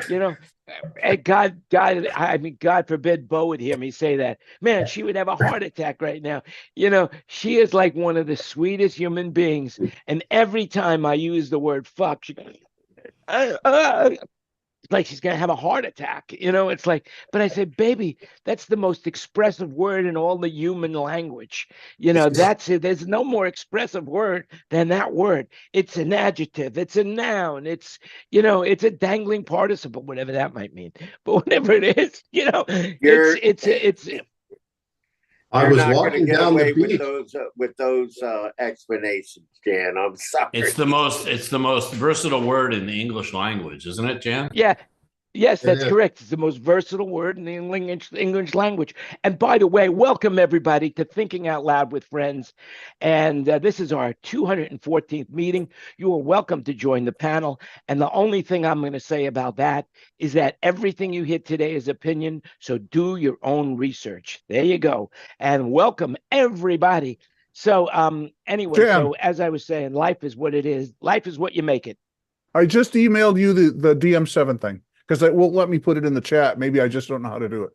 You know, and God, I mean, God forbid Bo would hear me say that. Man, she would have a heart attack right now. She is like one of the sweetest human beings. And every time I use the word fuck, she goes, it's like she's gonna have a heart attack. It's like, but I said, baby, that's the most expressive word in all the human language. That's it. There's no more expressive word than that word. It's an adjective, it's a noun, it's a dangling participle, whatever that might mean. But whatever it is, it's I You're was not going to walking get down away the beach. with those explanations, Jan. I'm sorry. It's the most versatile word in the English language, isn't it, Jan? Yeah. Yes, that's Yeah. correct. It's the most versatile word in the English language. And by the way, welcome everybody to Thinking Out Loud with Friends. And this is our 214th meeting. You are welcome to join the panel. And the only thing I'm going to say about that is that everything you hear today is opinion. So do your own research. There you go. And welcome everybody. So anyway, Jan. so as I was saying, life is what it is. Life is what you make it. I just emailed you the DM7 thing because it won't let me put it in the chat. Maybe I just don't know how to do it.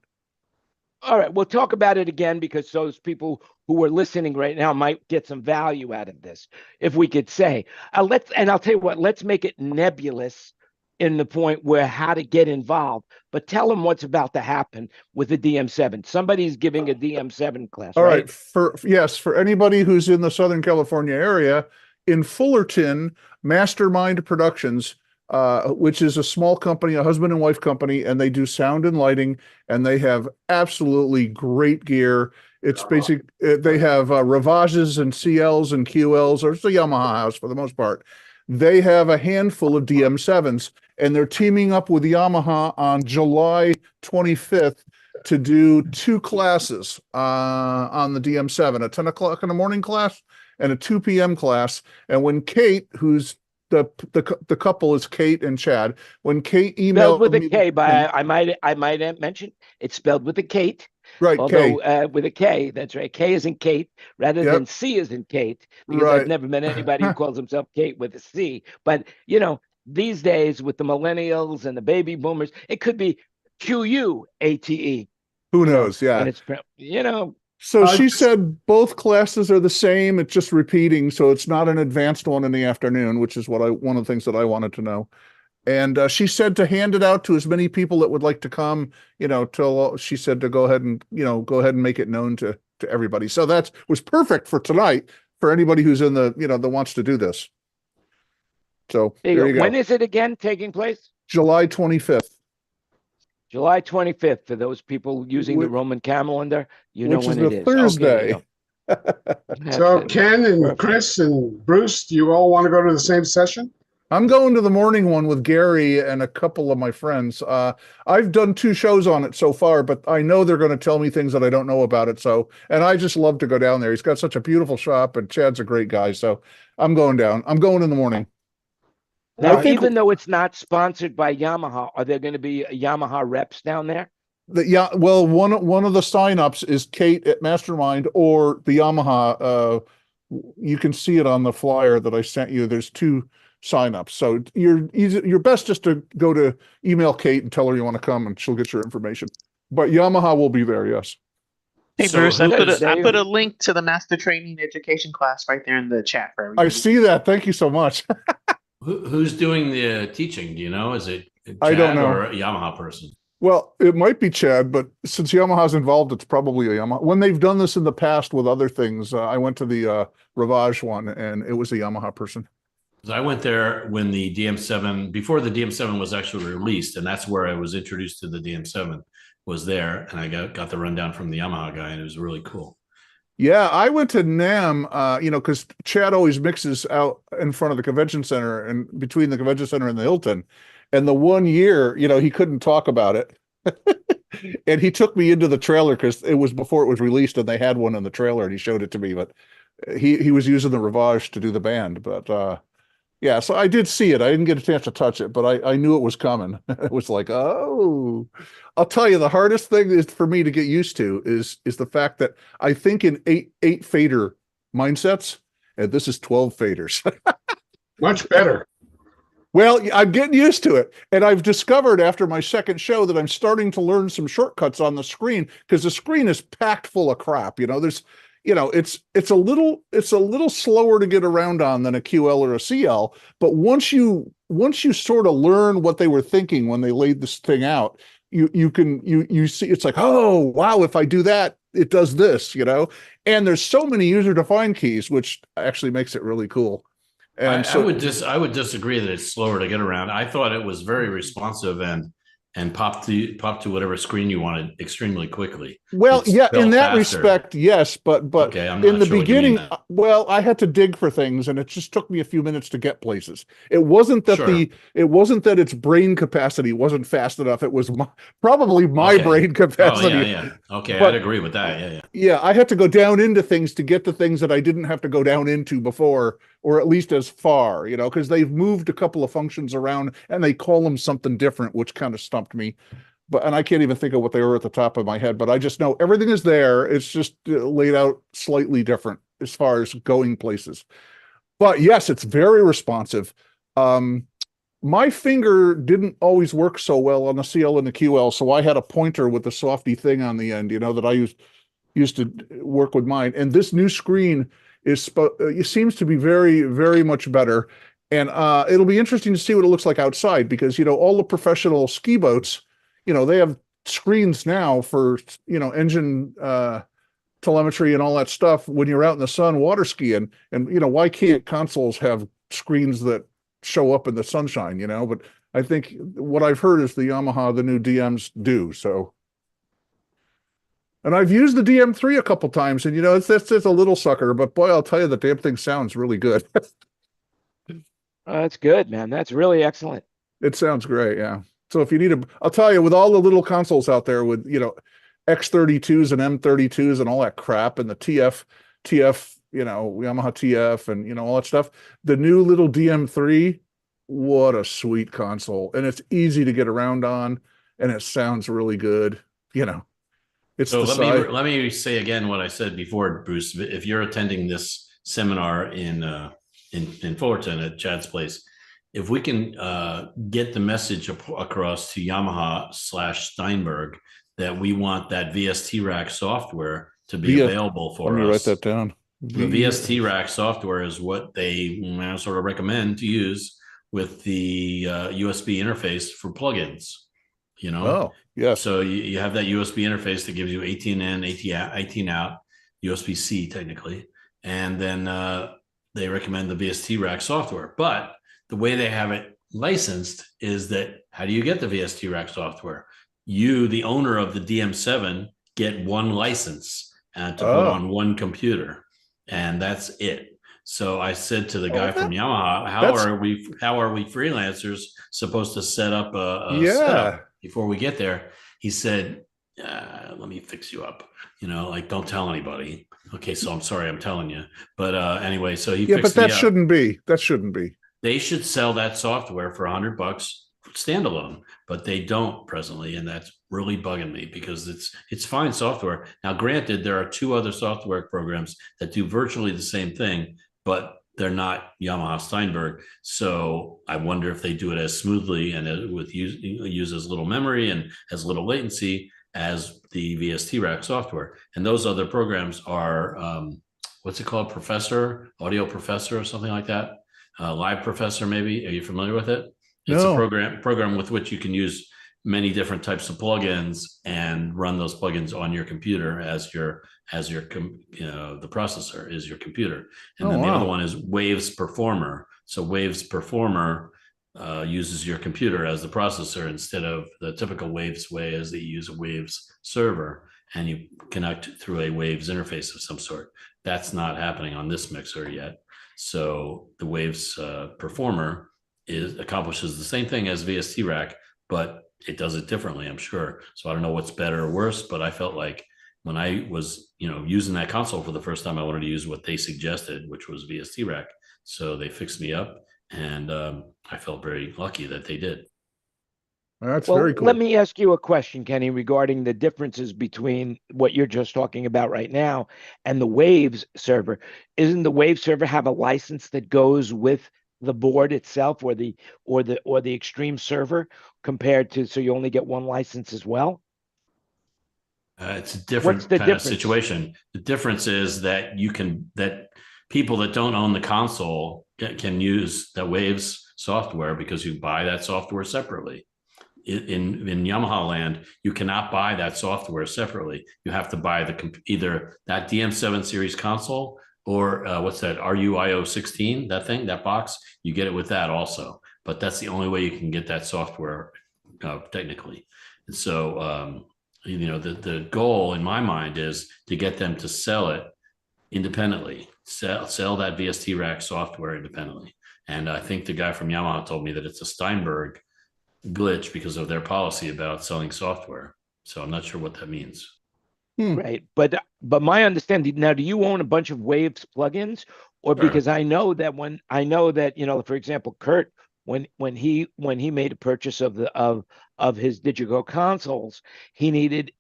All right, we'll talk about it again because those people who are listening right now might get some value out of this. If we could say, I'll tell you what, let's make it nebulous in the point where how to get involved, but tell them what's about to happen with the DM7. Somebody's giving a DM7 class, All right? For anybody who's in the Southern California area, in Fullerton, Mastermind Productions, which is a small company, a husband and wife company, and they do sound and lighting, and they have absolutely great gear. It's they have Ravages and CLs and QLs, or it's a Yamaha house for the most part. They have a handful of DM7s, and they're teaming up with Yamaha on July 25th to do 2 classes on the DM7, a 10 o'clock in the morning class and a 2 p.m. class. And when Kate, who's the couple is Kate and Chad, when Kate emailed spelled with me, a K, but I might mention it's spelled with a Kate. right, Although K. with a K, that's right. K is in Kate rather than C is in Kate, because Right. I've never met anybody who calls himself Kate with a C. But these days with the millennials and the baby boomers, it could be QUATE. Who knows? And Yeah. it's So she said both classes are the same. It's just repeating. So it's not an advanced one in the afternoon, which is one of the things that I wanted to know. And she said to hand it out to as many people that would like to come, till she said to go ahead and make it known to everybody. So that was perfect for tonight for anybody who's in the, that wants to do this. So there you go. When is it again taking place? July 25th. July 25th, for those people using the Roman calendar, which when is it is. Thursday. Okay, So Ken and Chris and Bruce, do you all want to go to the same session? I'm going to the morning one with Gary and a couple of my friends. I've done 2 shows on it so far, but I know they're going to tell me things that I don't know about it. So, and I just love to go down there. He's got such a beautiful shop, and Chad's a great guy. So I'm going down. I'm going in the morning. Now, even though it's not sponsored by Yamaha, are there going to be Yamaha reps down there? Well, one of the signups is Kate at Mastermind or the Yamaha. You can see it on the flyer that I sent you. There's 2 signups. So you're best just to go to email Kate and tell her you want to come, and she'll get your information. But Yamaha will be there, yes. Hey, Bruce, I put a link to the Master Training Education class right there in the chat for everybody. I see that. Thank you so much. Who's doing the teaching? Do you know? Is it Chad I don't know. or a Yamaha person? Well, it might be Chad, but since Yamaha's involved, it's probably a Yamaha. When they've done this in the past with other things, I went to the Ravage one, and it was a Yamaha person. I went there when the DM7, before the DM7 was actually released, and that's where I was introduced to the DM7, was there, and I got the rundown from the Yamaha guy, and it was really cool. Yeah, I went to NAMM, because Chad always mixes out in front of the convention center and between the convention center and the Hilton. And the one year, he couldn't talk about it. And he took me into the trailer because it was before it was released, and they had one in the trailer, and he showed it to me. But he was using the Ravage to do the band. But yeah, so I did see it. I didn't get a chance to touch it, but I knew it was coming. It was like, oh, I'll tell you, the hardest thing is for me to get used to is the fact that I think in eight fader mindsets, and this is 12 faders. Much better. Well, I'm getting used to it. And I've discovered after my second show that I'm starting to learn some shortcuts on the screen because the screen is packed full of crap. It's a little slower to get around on than a QL or a CL. But once you sort of learn what they were thinking when they laid this thing out, you see it's like, oh wow, if I do that, it does this, And there's so many user-defined keys, which actually makes it really cool. And I would disagree that it's slower to get around. I thought it was very responsive and pop to whatever screen you wanted extremely quickly. Well, It's yeah, felt in that faster. respect, yes, but Okay, I'm in not the sure what you mean beginning, then. well, I had to dig for things, and it just took me a few minutes to get places. It wasn't that Sure. it wasn't that its brain capacity wasn't fast enough. It was probably my Okay. brain capacity. Oh yeah. Okay, But- I'd agree with that. Yeah. Yeah, I had to go down into things to get to things that I didn't have to go down into before, or at least as far, because they've moved a couple of functions around and they call them something different, which kind of stumped me. And I can't even think of what they were at the top of my head, but I just know everything is there. It's just laid out slightly different as far as going places. But yes, it's very responsive. My finger didn't always work so well on the CL and the QL, so I had a pointer with the softy thing on the end, that I used to work with mine. And this new screen it seems to be very, very much better. And it'll be interesting to see what it looks like outside because, all the professional ski boats, they have screens now for, engine telemetry and all that stuff when you're out in the sun water skiing. And, why can't consoles have screens that show up in the sunshine, But I think what I've heard is the new DMs do. So. And I've used the DM3 a couple times, and it's a little sucker, but boy, I'll tell you, the damn thing sounds really good. That's good, man. That's really excellent. It sounds great, yeah. So if you need I'll tell you, with all the little consoles out there with X32s and M32s and all that crap, and the TF, Yamaha TF, and all that stuff, the new little DM3, what a sweet console, and it's easy to get around on, and it sounds really good, It's So let me say again what I said before, Bruce. If you're attending this seminar in Fullerton at Chad's place, if we can get the message across to Yamaha/Steinberg that we want that VST rack software to be available for us. Let me write that down. The VST rack software is what they sort of recommend to use with the USB interface for plugins. Oh, yes. So you have that USB interface that gives you 18 in, 18 out, USB-C technically, and then they recommend the VST rack software. But the way they have it licensed is that how do you get the VST rack software? You, the owner of the DM7, get one license to put on one computer, and that's it. So I said to the guy from Yamaha, how are we freelancers supposed to set up a setup before we get there? He said, let me fix you up. Don't tell anybody. Okay, so I'm sorry, I'm telling you. But anyway, so he fixed me up. Shouldn't be. That shouldn't be. They should sell that software for $100 standalone, but they don't presently, and that's really bugging me because it's fine software. Now, granted, there are two other software programs that do virtually the same thing, but they're not Yamaha Steinberg. So I wonder if they do it as smoothly and use as little memory and as little latency as the VST rack software. And those other programs are what's it called? Audio Professor or something like that. Live Professor, maybe. Are you familiar with it? It's a program with which you can use many different types of plugins and run those plugins on your computer as the processor is your computer. And then the other one is Waves Performer. So Waves Performer uses your computer as the processor instead of the typical Waves way as they use a Waves server and you connect through a Waves interface of some sort. That's not happening on this mixer yet. So the Waves Performer accomplishes the same thing as VST rack, but it does it differently, I'm sure. So I don't know what's better or worse, but I felt like when I was, using that console for the first time, I wanted to use what they suggested, which was VST rack. So they fixed me up, and I felt very lucky that they did. That's very cool. Let me ask you a question, Kenny, regarding the differences between what you're just talking about right now and the Waves server. Isn't the Waves server have a license that goes with the board itself or the Extreme server compared to, so you only get one license as well? It's a different What's the kind of difference? situation. The difference is that that people that don't own the console can use the Waves software because you buy that software separately. In Yamaha land, you cannot buy that software separately. You have to buy either that DM7 series console or what's that, RUIO 16, that box. You get it with that also, but that's the only way you can get that software technically. And so the goal in my mind is to get them to sell it independently, sell that VST rack software independently. And I think the guy from Yamaha told me that it's a Steinberg glitch because of their policy about selling software. So I'm not sure what that means. Right. But my understanding now, do you own a bunch of Waves plugins? Or Sure. because I know that for example, Kurt, when he made a purchase of his Digigo consoles, he needed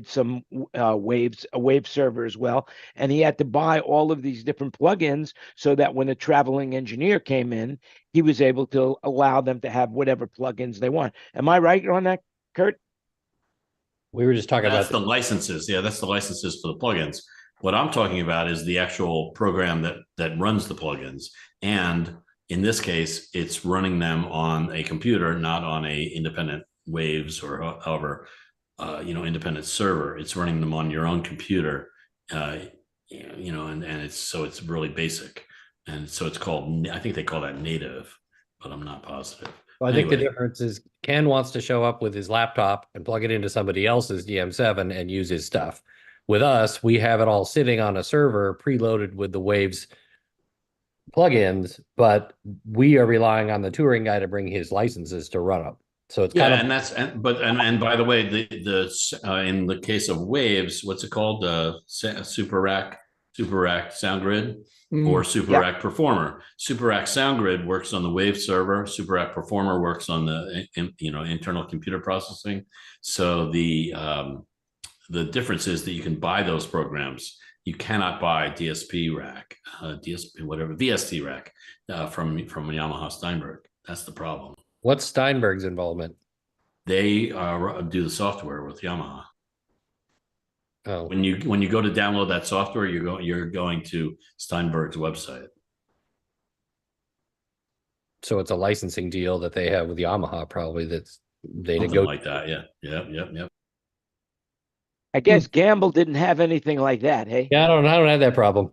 some a Wave server as well, and he had to buy all of these different plugins so that when a traveling engineer came in, he was able to allow them to have whatever plugins they want. Am I right on that, Kurt? We were just talking That's about the licenses. Yeah, that's the licenses for the plugins. What I'm talking about is the actual program that runs the plugins. And in this case, it's running them on a computer, not on a independent Waves or however, independent server. It's running them on your own computer, and it's really basic. And so it's called, I think they call that native, but I'm not positive. Well, I think the difference is Ken wants to show up with his laptop and plug it into somebody else's DM7 and use his stuff. With us, we have it all sitting on a server preloaded with the Waves plugins, but we are relying on the touring guy to bring his licenses to run them. So it's kind of, and by the way, the in the case of Waves, what's it called? Super Rack Sound Grid or Super Rack Performer. Super Rack Sound Grid works on the Wave server. Super Rack Performer works on the internal computer processing. So the difference is that you can buy those programs. You cannot buy DSP rack, VST rack from Yamaha Steinberg. That's the problem. what's Steinberg's involvement? They do the software with Yamaha. Oh, When you go to download that software, you're going to Steinberg's website. so it's a licensing deal that they have with Yamaha, probably that's they Something like that. Yeah. Yep. I guess Gamble didn't have anything like that, hey? Yeah, I don't have that problem.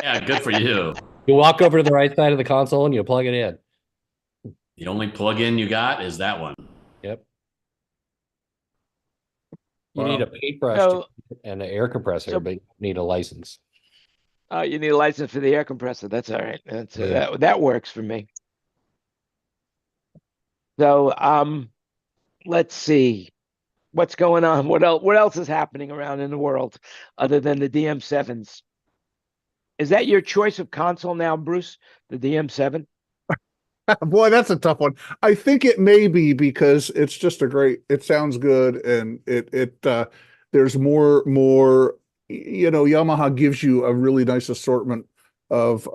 Yeah, good for you. You walk over to the right side of the console and you plug it in. The only plug-in you got is that one. Yep. You need a paintbrush and an air compressor, but you need a license. You need a license for the air compressor. That's all right. That works for me. So let's see what's going on. What else is happening around in the world other than the DM7s? Is that your choice of console now, Bruce? The DM7? Boy, that's a tough one. I think it may be because it's just it sounds good, and there's more, Yamaha gives you a really nice assortment of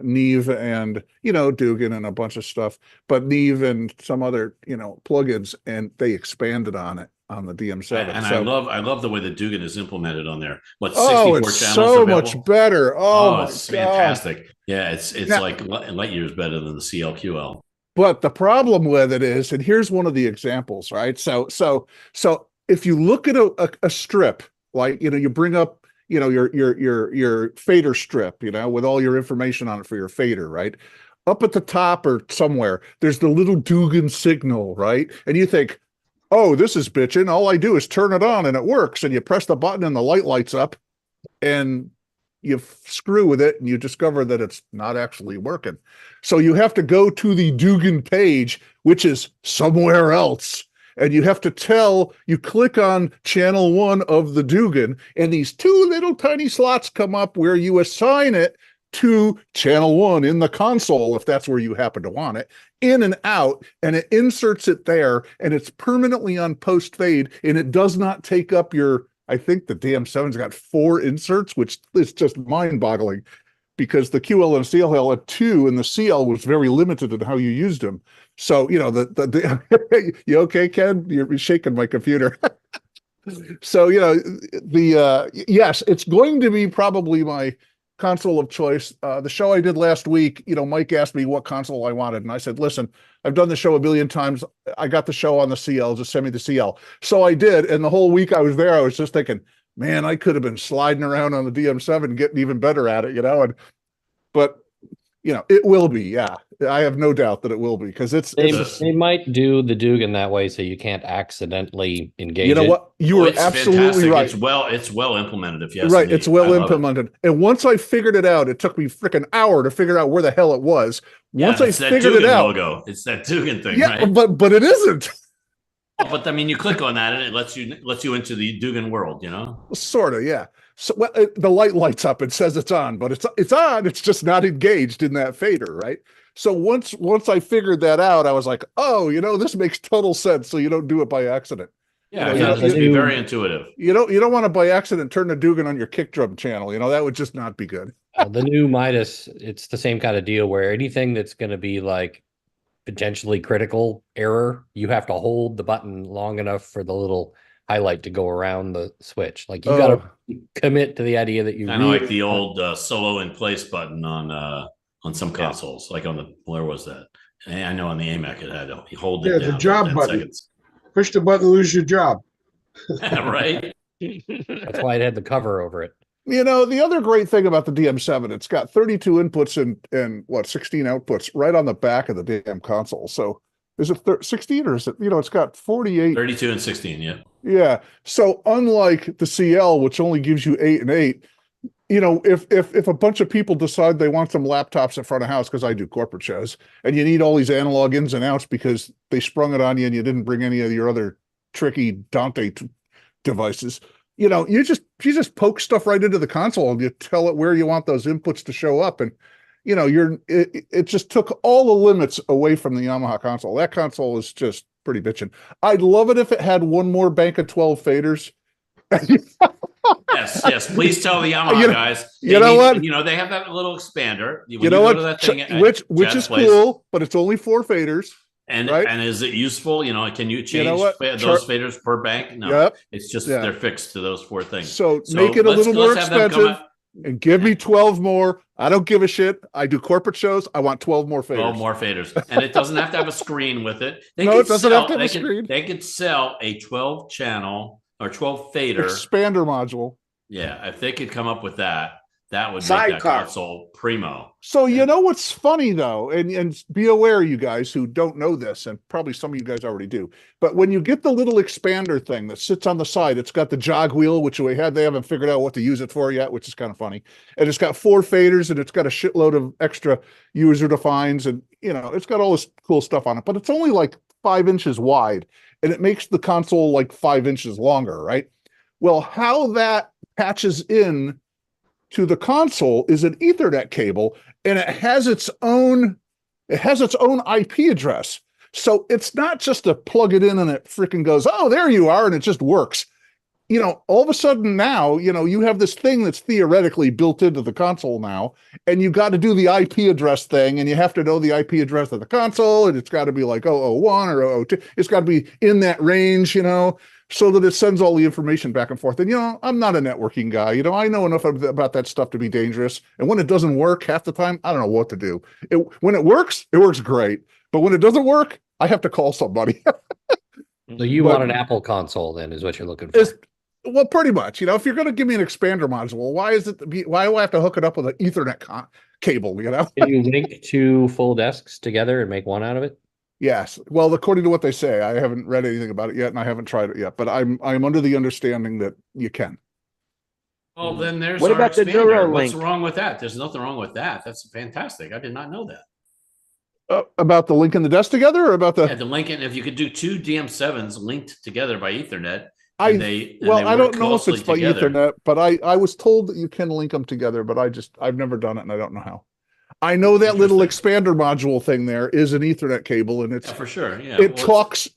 Neve and Dugan and a bunch of stuff, but Neve and some other plugins, and they expanded on it on the DM7. And so, I love the way the Dugan is implemented on there. What, 64 oh, it's channels so available? much better. Oh my it's God. fantastic. Yeah, it's like light years better than the CLQL. But the problem with it is, and here's one of the examples, right? So if you look at a strip, like you bring up your fader strip, with all your information on it for your fader, right? Up at the top or somewhere, there's the little Dugan signal, right? And you think, oh, this is bitchin'. All I do is turn it on and it works. And you press the button and the light lights up, and you screw with it and you discover that it's not actually working. So you have to go to the Dugan page, which is somewhere else. And you have to you click on channel 1 of the Dugan, and these 2 little tiny slots come up where you assign it to channel 1 in the console, if that's where you happen to want it, in and out, and it inserts it there, and it's permanently on post fade, and it does not take up I think the DM7's got 4 inserts, which is just mind boggling. because the QL and CL had 2 and the CL was very limited in how you used them. So, you know, you okay, Ken? You're shaking my computer. So, you know, yes, it's going to be probably my console of choice. The show I did last week, you know, Mike asked me what console I wanted. And I said, listen, I've done the show a billion times. I got the show on the CL, just send me the CL. So I did. And the whole week I was there, I was just thinking, man, I could have been sliding around on the DM7 getting even better at it, you know, but you know, it will be. Yeah. I have no doubt that it will be because they might do the Dugan that way so you can't accidentally engage. You know what? You were absolutely right. It's well implemented. If you ask right, me. it's well implemented. And once I figured it out, it took me freaking hour to figure out where the hell it was. Once I figured it out, logo. It's that Dugan thing, yeah, right? But it isn't. But I mean, you click on that and it lets you into the Dugan world, you know? Sort of, yeah. So the light lights up and says it's on, but it's on. It's just not engaged in that fader, right? So once I figured that out, I was like, oh, you know, this makes total sense. So you don't do it by accident. Yeah, you know, it's be very intuitive. You don't want to by accident turn the Dugan on your kick drum channel. You know, that would just not be good. The new Midas, it's the same kind of deal where anything that's going to be like potentially critical error, you have to hold the button long enough for the little highlight to go around the switch. Like you got to commit to the idea that you kind of like the old solo in place button on some consoles, like on the, where was that? I know on the AMAC it had you hold it down the job button. Seconds. Push the button, lose your job. Right. That's why it had the cover over it. You know, the other great thing about the DM7, it's got 32 inputs and 16 outputs right on the back of the damn console. So is it 16 or is it, you know, it's got 48. 32 and 16, yeah. Yeah. So unlike the CL, which only gives you 8 and 8, you know, if a bunch of people decide they want some laptops in front of house, because I do corporate shows, and you need all these analog ins and outs because they sprung it on you and you didn't bring any of your other tricky Dante devices, you know, you just poke stuff right into the console and you tell it where you want those inputs to show up. And, you know, it just took all the limits away from the Yamaha console. That console is just pretty bitchin'. I'd love it if it had one more bank of 12 faders. Yes. Please tell the Yamaha guys. You know what? You know, they have that little expander. You know what? Which is cool, but it's only 4 faders. And right? And is it useful? You know, can you change those faders per bank? No, yep. It's just they're fixed to those 4 things. So make it a little more expensive and give me 12 more. I don't give a shit. I do corporate shows. I want 12 more faders. 12 more faders. And it doesn't have to have a screen with it. It doesn't have to have a screen. They could sell a 12 channel or 12 fader expander module. Yeah, if they could come up with that, that would make that console primo. So you know what's funny though, and be aware, you guys who don't know this, and probably some of you guys already do, but when you get the little expander thing that sits on the side, it's got the jog wheel, which they haven't figured out what to use it for yet, which is kind of funny. And it's got 4 faders and it's got a shitload of extra user defines, and you know, it's got all this cool stuff on it, but it's only like 5 inches wide, and it makes the console like 5 inches longer, right? Well, how that patches in to the console is an Ethernet cable, and it has its own IP address. So it's not just to plug it in and it freaking goes, oh, there you are, and it just works. You know, all of a sudden now, you know, you have this thing that's theoretically built into the console now, and you got to do the IP address thing, and you have to know the IP address of the console, and it's got to be like 001 or 002. It's got to be in that range, you know, so that it sends all the information back and forth. And, you know, I'm not a networking guy. You know, I know enough about that stuff to be dangerous. And when it doesn't work half the time, I don't know what to do. When it works great. But when it doesn't work, I have to call somebody. So you want an Apple console then is what you're looking for? Well, pretty much. You know, if you're going to give me an expander module, why do I have to hook it up with an Ethernet cable, you know? Can you link 2 full desks together and make one out of it? Yes. Well, according to what they say, I haven't read anything about it yet, and I haven't tried it yet. But I'm under the understanding that you can. Well, then there's what about the Neuralink? What's wrong with that? There's nothing wrong with that. That's fantastic. I did not know that. About the link in the desk together, or about the link in? If you could do 2 DM7s linked together by Ethernet. I don't know if it's by Ethernet, but I was told that you can link them together, but I've never done it, and I don't know how. I know that little expander module thing there is an Ethernet cable, and it's for sure. Yeah, it talks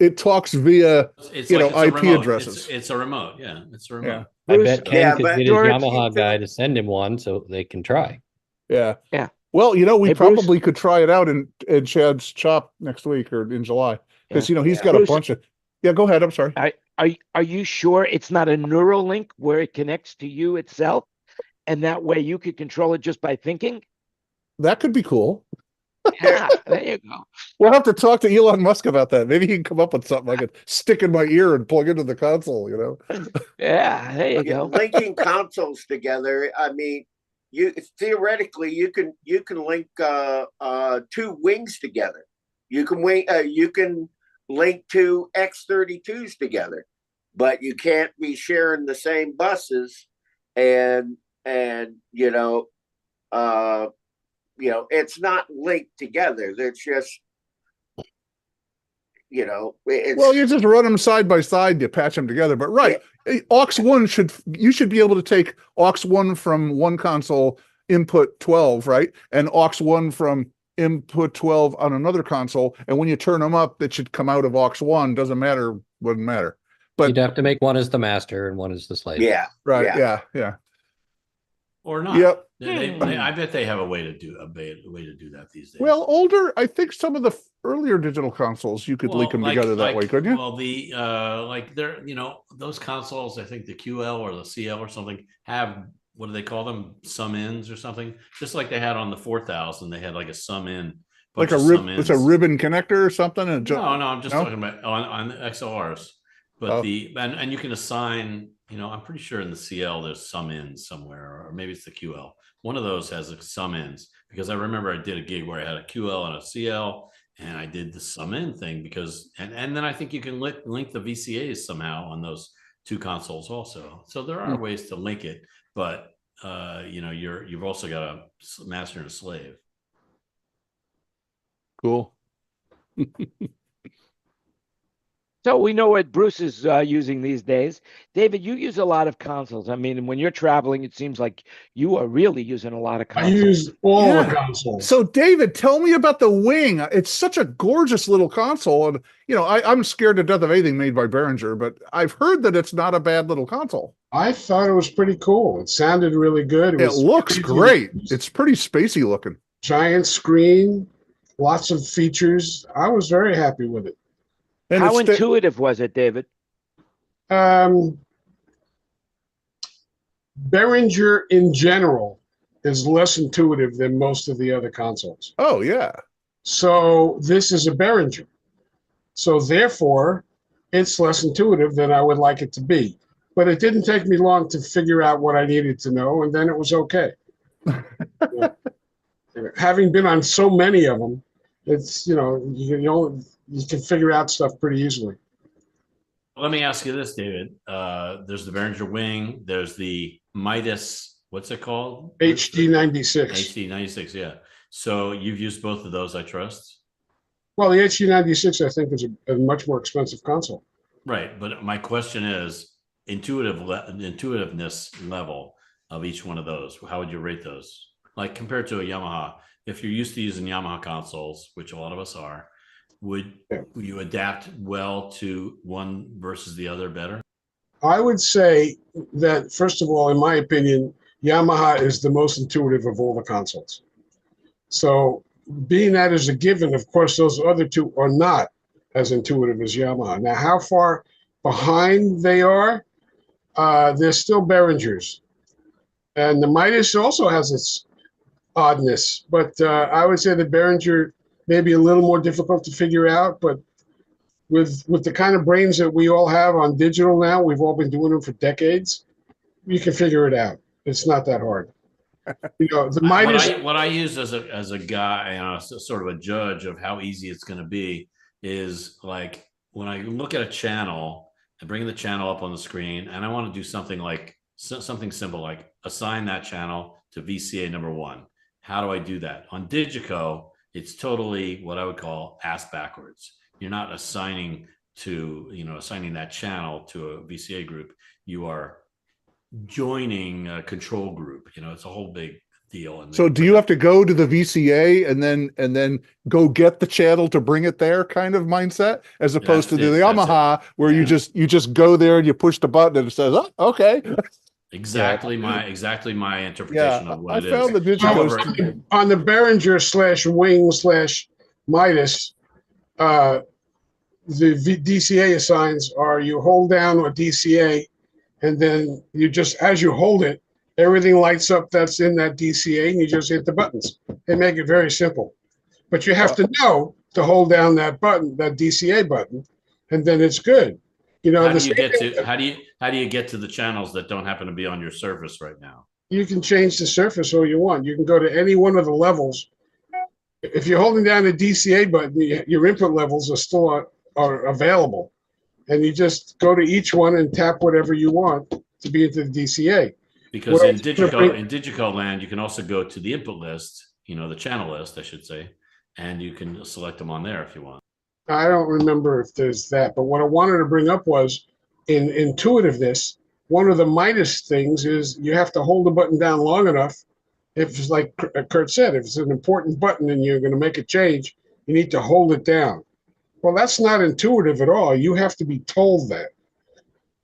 via IP addresses. It's a remote. Yeah, it's a remote. Yeah. I bet Ken could get his Yamaha guy to send him one so they can try. Yeah. Yeah. Well, we Hey, Bruce? probably could try it out in Chad's shop next week or in July because he's got a Bruce, bunch of. Yeah, go ahead. I'm sorry. are you sure it's not a neural link where it connects to you itself, and that way you could control it just by thinking? That could be cool. Yeah, there you go. We'll have to talk to Elon Musk about that. Maybe he can come up with something I could stick in my ear and plug into the console. Yeah, there you go. Linking consoles together. I mean, you theoretically you can link two wings together. You can link two X-32s together, but you can't be sharing the same buses, and it's not linked together. They're just Well, you just run them side by side, you patch them together. But right, aux 1 you should be able to take aux 1 from one console input 12, right? And aux 1 from input 12 on another console. And when you turn them up, it should come out of aux 1. Wouldn't matter. But you'd have to make one as the master and one as the slave. Yeah. Right. Yeah. Or not. Yep. I bet they have a way to do that these days. Well, I think some of the earlier digital consoles you could link them together that way, couldn't you? Well, the those consoles, I think the QL or the CL or something have, what do they call them? Sum ins or something. Just like they had on the 4000, they had like a sum in. Like it's a ribbon connector or something. No, I'm just talking about on XLRs. But and you can assign, I'm pretty sure in the CL there's some ins somewhere, or maybe it's the QL. One of those has some ins, because I remember I did a gig where I had a QL and a CL, and I did the sum in thing because, and then I think you can link the VCAs somehow on those two consoles also. So there are ways to link it, but you've also got a master and a slave. Cool. So we know what Bruce is using these days. David, you use a lot of consoles. I mean, when you're traveling, it seems like you are really using a lot of consoles. I use all the consoles. So, David, tell me about the Wing. It's such a gorgeous little console. And, I'm scared to death of anything made by Behringer, but I've heard that it's not a bad little console. I thought it was pretty cool. It sounded really good. It looks great. It's pretty spacey looking. Giant screen, lots of features. I was very happy with it. And how intuitive was it, David? Behringer in general is less intuitive than most of the other consoles. Oh, yeah. So this is a Behringer. So therefore, it's less intuitive than I would like it to be. But it didn't take me long to figure out what I needed to know, and then it was okay. Having been on so many of them, it's, you can figure out stuff pretty easily. Let me ask you this, David. There's the Behringer Wing. There's the Midas. What's it called? HD96. HD96, yeah. So you've used both of those, I trust? Well, the HD96, I think, is a much more expensive console. Right. But my question is, intuitiveness level of each one of those. How would you rate those? Like compared to a Yamaha. If you're used to using Yamaha consoles, which a lot of us are, would you adapt well to one versus the other better? I would say that, first of all, in my opinion, Yamaha is the most intuitive of all the consoles. So being that as a given, of course, those other two are not as intuitive as Yamaha. Now, how far behind they are, they're still Behringers. And the Midas also has its oddness, but I would say the Behringer may be a little more difficult to figure out, but with the kind of brains that we all have on digital now, we've all been doing them for decades, you can figure it out. It's not that hard. The Midas. What I use as a guy, sort of a judge of how easy it's going to be, is like when I look at a channel, I bring the channel up on the screen, and I want to do something simple, like assign that channel to VCA number 1. How do I do that? On Digico, it's totally what I would call ass backwards. You're not assigning that channel to a VCA group. You are joining a control group. It's a whole big deal. So do you have to go to the VCA and then go get the channel to bring it there kind of mindset, as opposed to the Yamaha where you just go there and you push the button and it says, oh, okay. Exactly my interpretation of what I it found is. the Digicos On the Behringer /Wing/Midas, the DCA assigns are you hold down a DCA, and then you just, as you hold it, everything lights up that's in that DCA, and you just hit the buttons. They make it very simple. But you have to know to hold down that button, that DCA button, and then it's good. You know, how do you get to the channels that don't happen to be on your surface right now? You can change the surface all you want. You can go to any one of the levels. If you're holding down the DCA button, your input levels are still are available, and you just go to each one and tap whatever you want to be into the DCA. Because in Digico land, you can also go to the input list, the channel list, I should say, and you can select them on there if you want. I don't remember if there's that, but what I wanted to bring up was in intuitiveness, one of the Midas things is you have to hold the button down long enough. If it's like Kurt said, if it's an important button and you're going to make a change, you need to hold it down. Well, that's not intuitive at all. You have to be told that.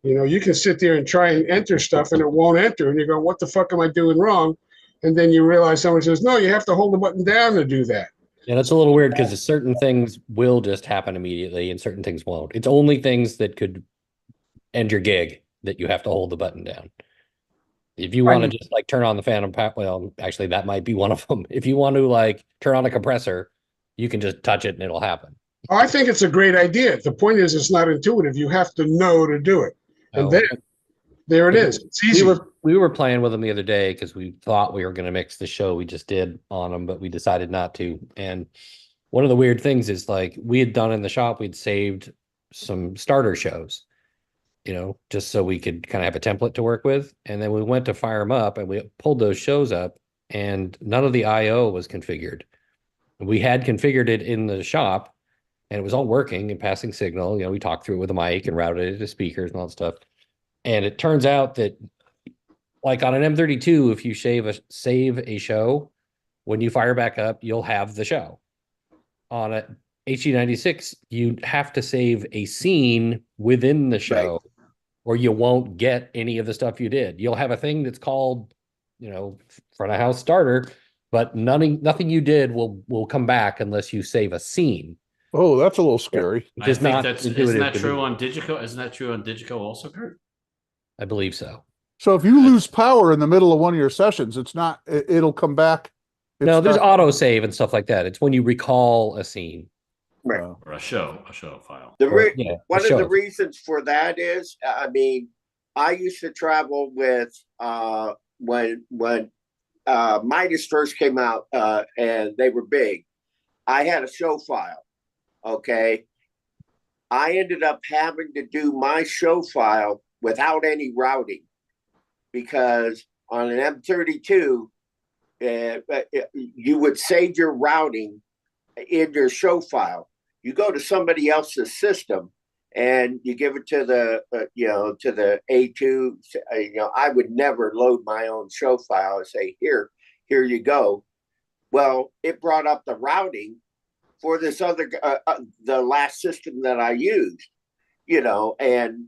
You can sit there and try and enter stuff and it won't enter. And you go, what the fuck am I doing wrong? And then you realize someone says, no, you have to hold the button down to do that. Yeah, that's a little weird because certain things will just happen immediately and certain things won't. It's only things that could end your gig that you have to hold the button down. If you want to just like turn on the phantom power, well, actually that might be one of them. If you want to like turn on a compressor, you can just touch it and it'll happen. Oh, I think it's a great idea. The point is it's not intuitive. You have to know to do it. And then there it is. It's easy. We were playing with them the other day because we thought we were going to mix the show we just did on them, but we decided not to. And one of the weird things is like we had done in the shop, we'd saved some starter shows, just so we could kind of have a template to work with. And then we went to fire them up and we pulled those shows up and none of the IO was configured. We had configured it in the shop and it was all working and passing signal. We talked through it with a mic and routed it to speakers and all that stuff. And it turns out that like on an M32, if you save a show, when you fire back up, you'll have the show. On a HD96, you have to save a scene within the show, right, or you won't get any of the stuff you did. You'll have a thing that's called, front of house starter, but nothing you did will come back unless you save a scene. Oh, that's a little scary. Isn't that true on Digico? Isn't that true on Digico also, Kurt? I believe so. So if you lose power in the middle of one of your sessions, it'll come back. There's autosave and stuff like that. It's when you recall a scene. Right. Or a show file. One of the reasons for that is, I used to travel with when Midas first came out and they were big. I had a show file. Okay. I ended up having to do my show file without any routing because on an M32, you would save your routing in your show file. You go to somebody else's system and you give it to the to the A2. I would never load my own show file and say, here you go. Well, it brought up the routing for this other the last system that I used, and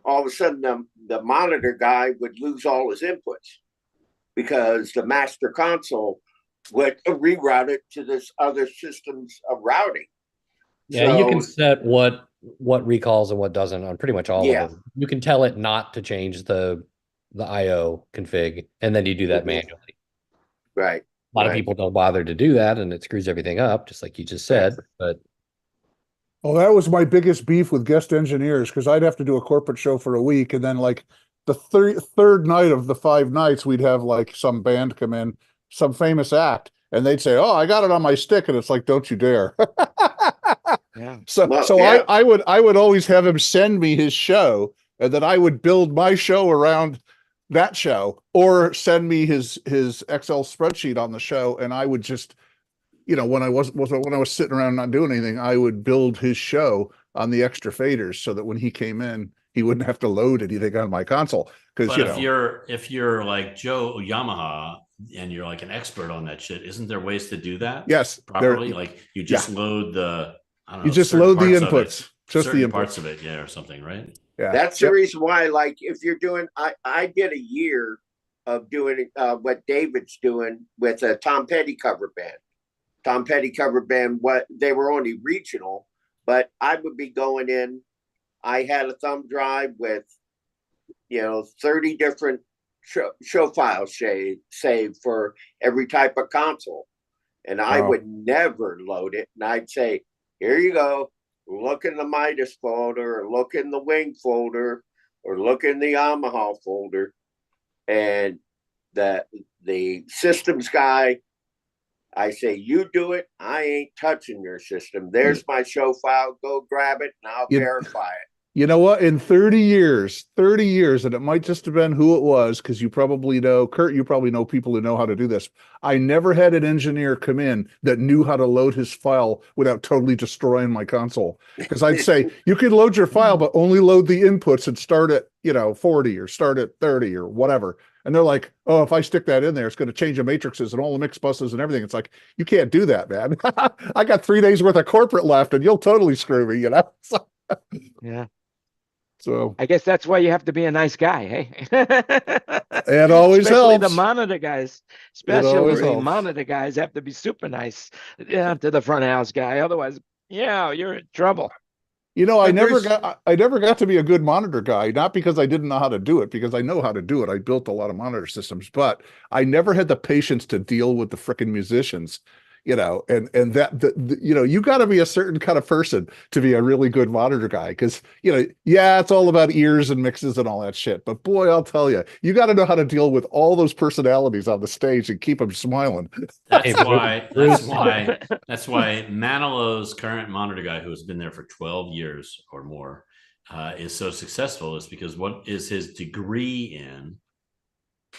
all of a sudden the monitor guy would lose all his inputs because the master console would reroute it to this other system's routing. Yeah, you can set what recalls and what doesn't on pretty much all of them. You can tell it not to change the IO config, and then you do that manually. Right. A lot of people don't bother to do that, and it screws everything up, just like you just said. But that was my biggest beef with guest engineers because I'd have to do a corporate show for a week, and then like the third night of the 5 nights, we'd have like some band come in, some famous act, and they'd say, "Oh, I got it on my stick," and it's like, "Don't you dare!" I would always have him send me his show, and then I would build my show around that show, or send me his Excel spreadsheet on the show, and I would just, when I was sitting around not doing anything, I would build his show on the extra faders so that when he came in, he wouldn't have to load anything on my console. Because if you're like Joe Yamaha and you're like an expert on that shit, isn't there ways to do that? Yes, properly. Like you just load the. You just load the inputs just certain the inputs. parts of it, yeah, or something, right? Yeah, That's the reason why, like, if you're doing, I did a year of doing what David's doing with a Tom Petty cover band. Tom Petty cover band, what they were only regional, but I would be going in. I had a thumb drive with, 30 different show files saved for every type of console. And I would never load it. And I'd say, here you go. Look in the Midas folder, or look in the Wing folder, or look in the Yamaha folder. And the systems guy, I say, you do it. I ain't touching your system. There's my show file. Go grab it and I'll verify it. You know what? In 30 years, and it might just have been who it was, because you probably know, Kurt, you probably know people who know how to do this. I never had an engineer come in that knew how to load his file without totally destroying my console. Because I'd say, you can load your file, but only load the inputs and start at, 40 or start at 30 or whatever. And they're like, oh, if I stick that in there, it's going to change the matrices and all the mix buses and everything. It's like, you can't do that, man. I got 3 days worth of corporate left and you'll totally screw me, Yeah. So I guess that's why you have to be a nice guy, hey? It always Especially helps. the monitor guys. always Especially the helps. monitor guys have to be super nice to the front of house guy. Otherwise, you're in trouble. I never got to be a good monitor guy, not because I didn't know how to do it, because I know how to do it. I built a lot of monitor systems, but I never had the patience to deal with the frickin' musicians. And that you got to be a certain kind of person to be a really good monitor guy, because it's all about ears and mixes and all that shit, but boy, I'll tell you, you got to know how to deal with all those personalities on the stage and keep them smiling. That's why Manilow's current monitor guy, who has been there for 12 years or more, is so successful, is because what is his degree in?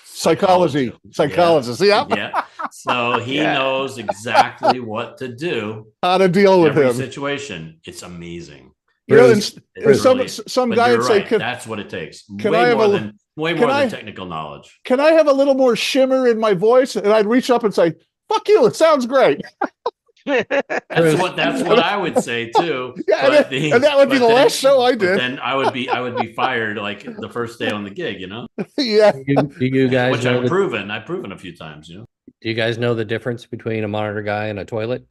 Psychology. Yeah. So he knows exactly what to do, how to deal with every him. Situation. It's amazing. Some guy would say, that's what it takes. Can way I have more than technical knowledge. Can I have a little more shimmer in my voice? And I'd reach up and say, fuck you, it sounds great. That's what I would say too. Yeah, and that would be the last show I did. Then I would be fired like the first day on the gig, Yeah. You guys which I've proven a few times, Do you guys know the difference between a monitor guy and a toilet?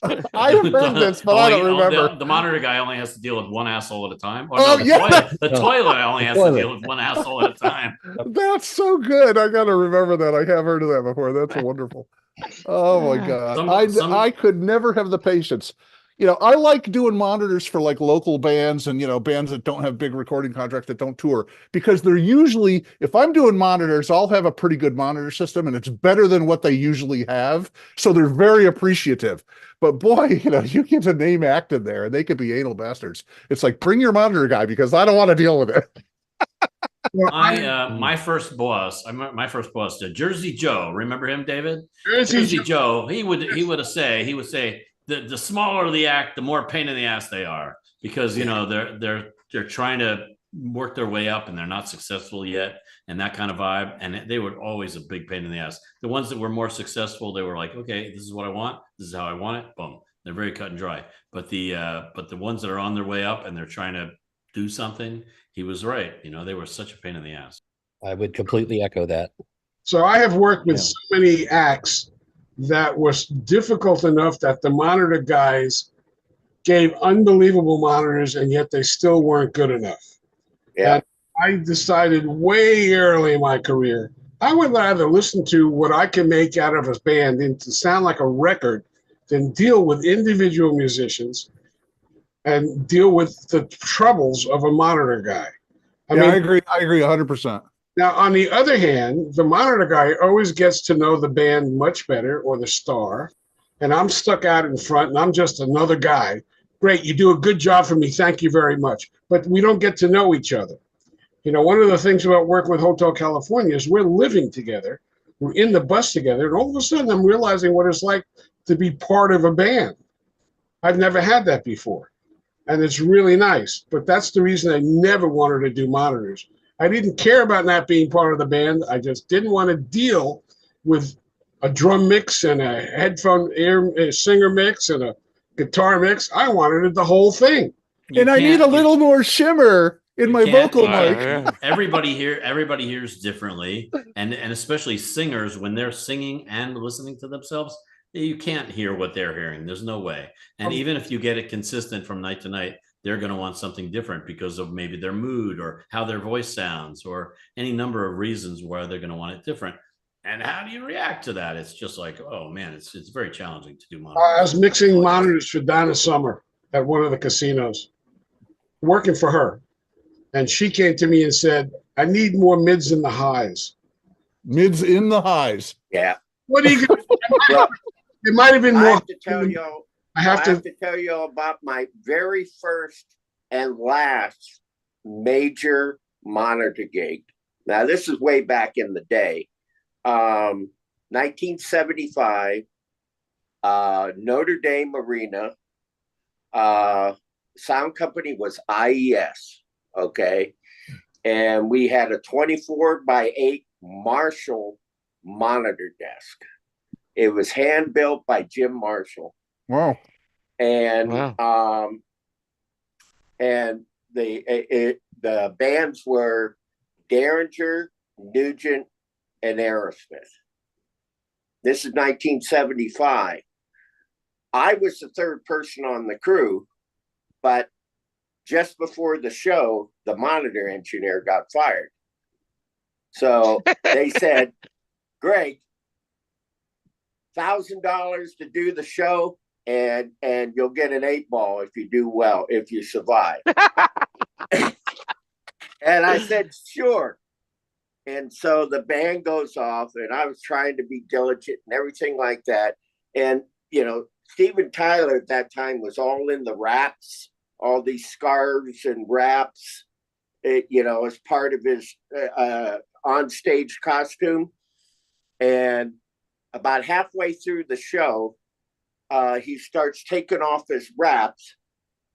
I have heard this, but I don't remember. The monitor guy only has to deal with one asshole at a time. The toilet only has to deal with one asshole at a time. That's so good. I got to remember that. I have heard of that before. That's wonderful. Oh my God. I could never have the patience. I like doing monitors for like local bands and, bands that don't have big recording contracts, that don't tour, because they're usually, if I'm doing monitors, I'll have a pretty good monitor system and it's better than what they usually have. So they're very appreciative. But boy, you get a name act in there and they could be anal bastards. It's like, bring your monitor guy, because I don't want to deal with it. My first boss, Jersey Joe. Remember him, David? Jersey Joe. He would say the smaller the act, the more pain in the ass they are, because they're trying to work their way up and they're not successful yet, and that kind of vibe. And they were always a big pain in the ass. The ones that were more successful, they were like, okay, this is what I want. This is how I want it. Boom. They're very cut and dry. But the ones that are on their way up and they're trying to do something, he was right. They were such a pain in the ass. I would completely echo that. So I have worked with so many acts that was difficult enough that the monitor guys gave unbelievable monitors, and yet they still weren't good enough. Yeah. And I decided way early in my career, I would rather listen to what I can make out of a band and to sound like a record than deal with individual musicians and deal with the troubles of a monitor guy. I agree 100%. Now, on the other hand, the monitor guy always gets to know the band much better, or the star, and I'm stuck out in front and I'm just another guy. Great, you do a good job for me, thank you very much. But we don't get to know each other. One of the things about working with Hotel California is we're living together, we're in the bus together, and all of a sudden I'm realizing what it's like to be part of a band. I've never had that before, and it's really nice. But that's the reason I never wanted to do monitors. I didn't care about not being part of the band. I just didn't want to deal with a drum mix and a singer mix and a guitar mix. I wanted the whole thing. And I need a little more shimmer in my vocal mic. Everybody hears differently, and especially singers, when they're singing and listening to themselves, you can't hear what they're hearing. There's no way. And even if you get it consistent from night to night, they're going to want something different because of maybe their mood or how their voice sounds or any number of reasons why they're going to want it different. And how do you react to that? It's just like, oh man, it's very challenging to do monitors. I was mixing monitors for Donna Summer at one of the casinos, working for her. And she came to me and said, I need more mids in the highs. Mids in the highs. Yeah. What are you going to do? It might have been more. I have to tell you about my very first and last major monitor gig. Now, this is way back in the day. 1975, Notre Dame Arena. Sound company was IES, okay? And we had a 24/8 Marshall monitor desk. It was hand built by Jim Marshall. Wow. And the bands were Derringer, Nugent, and Aerosmith. This is 1975. I was the third person on the crew, but just before the show, the monitor engineer got fired. So they said, Greg, $1,000 to do the show, and you'll get an 8-ball if you do well, if you survive. And I said, sure. And so the band goes off, and I was trying to be diligent and everything like that. And, you know, Steven Tyler at that time was all in the wraps, all these scarves and wraps, you know, as part of his on-stage costume. And about halfway through the show, he starts taking off his wraps,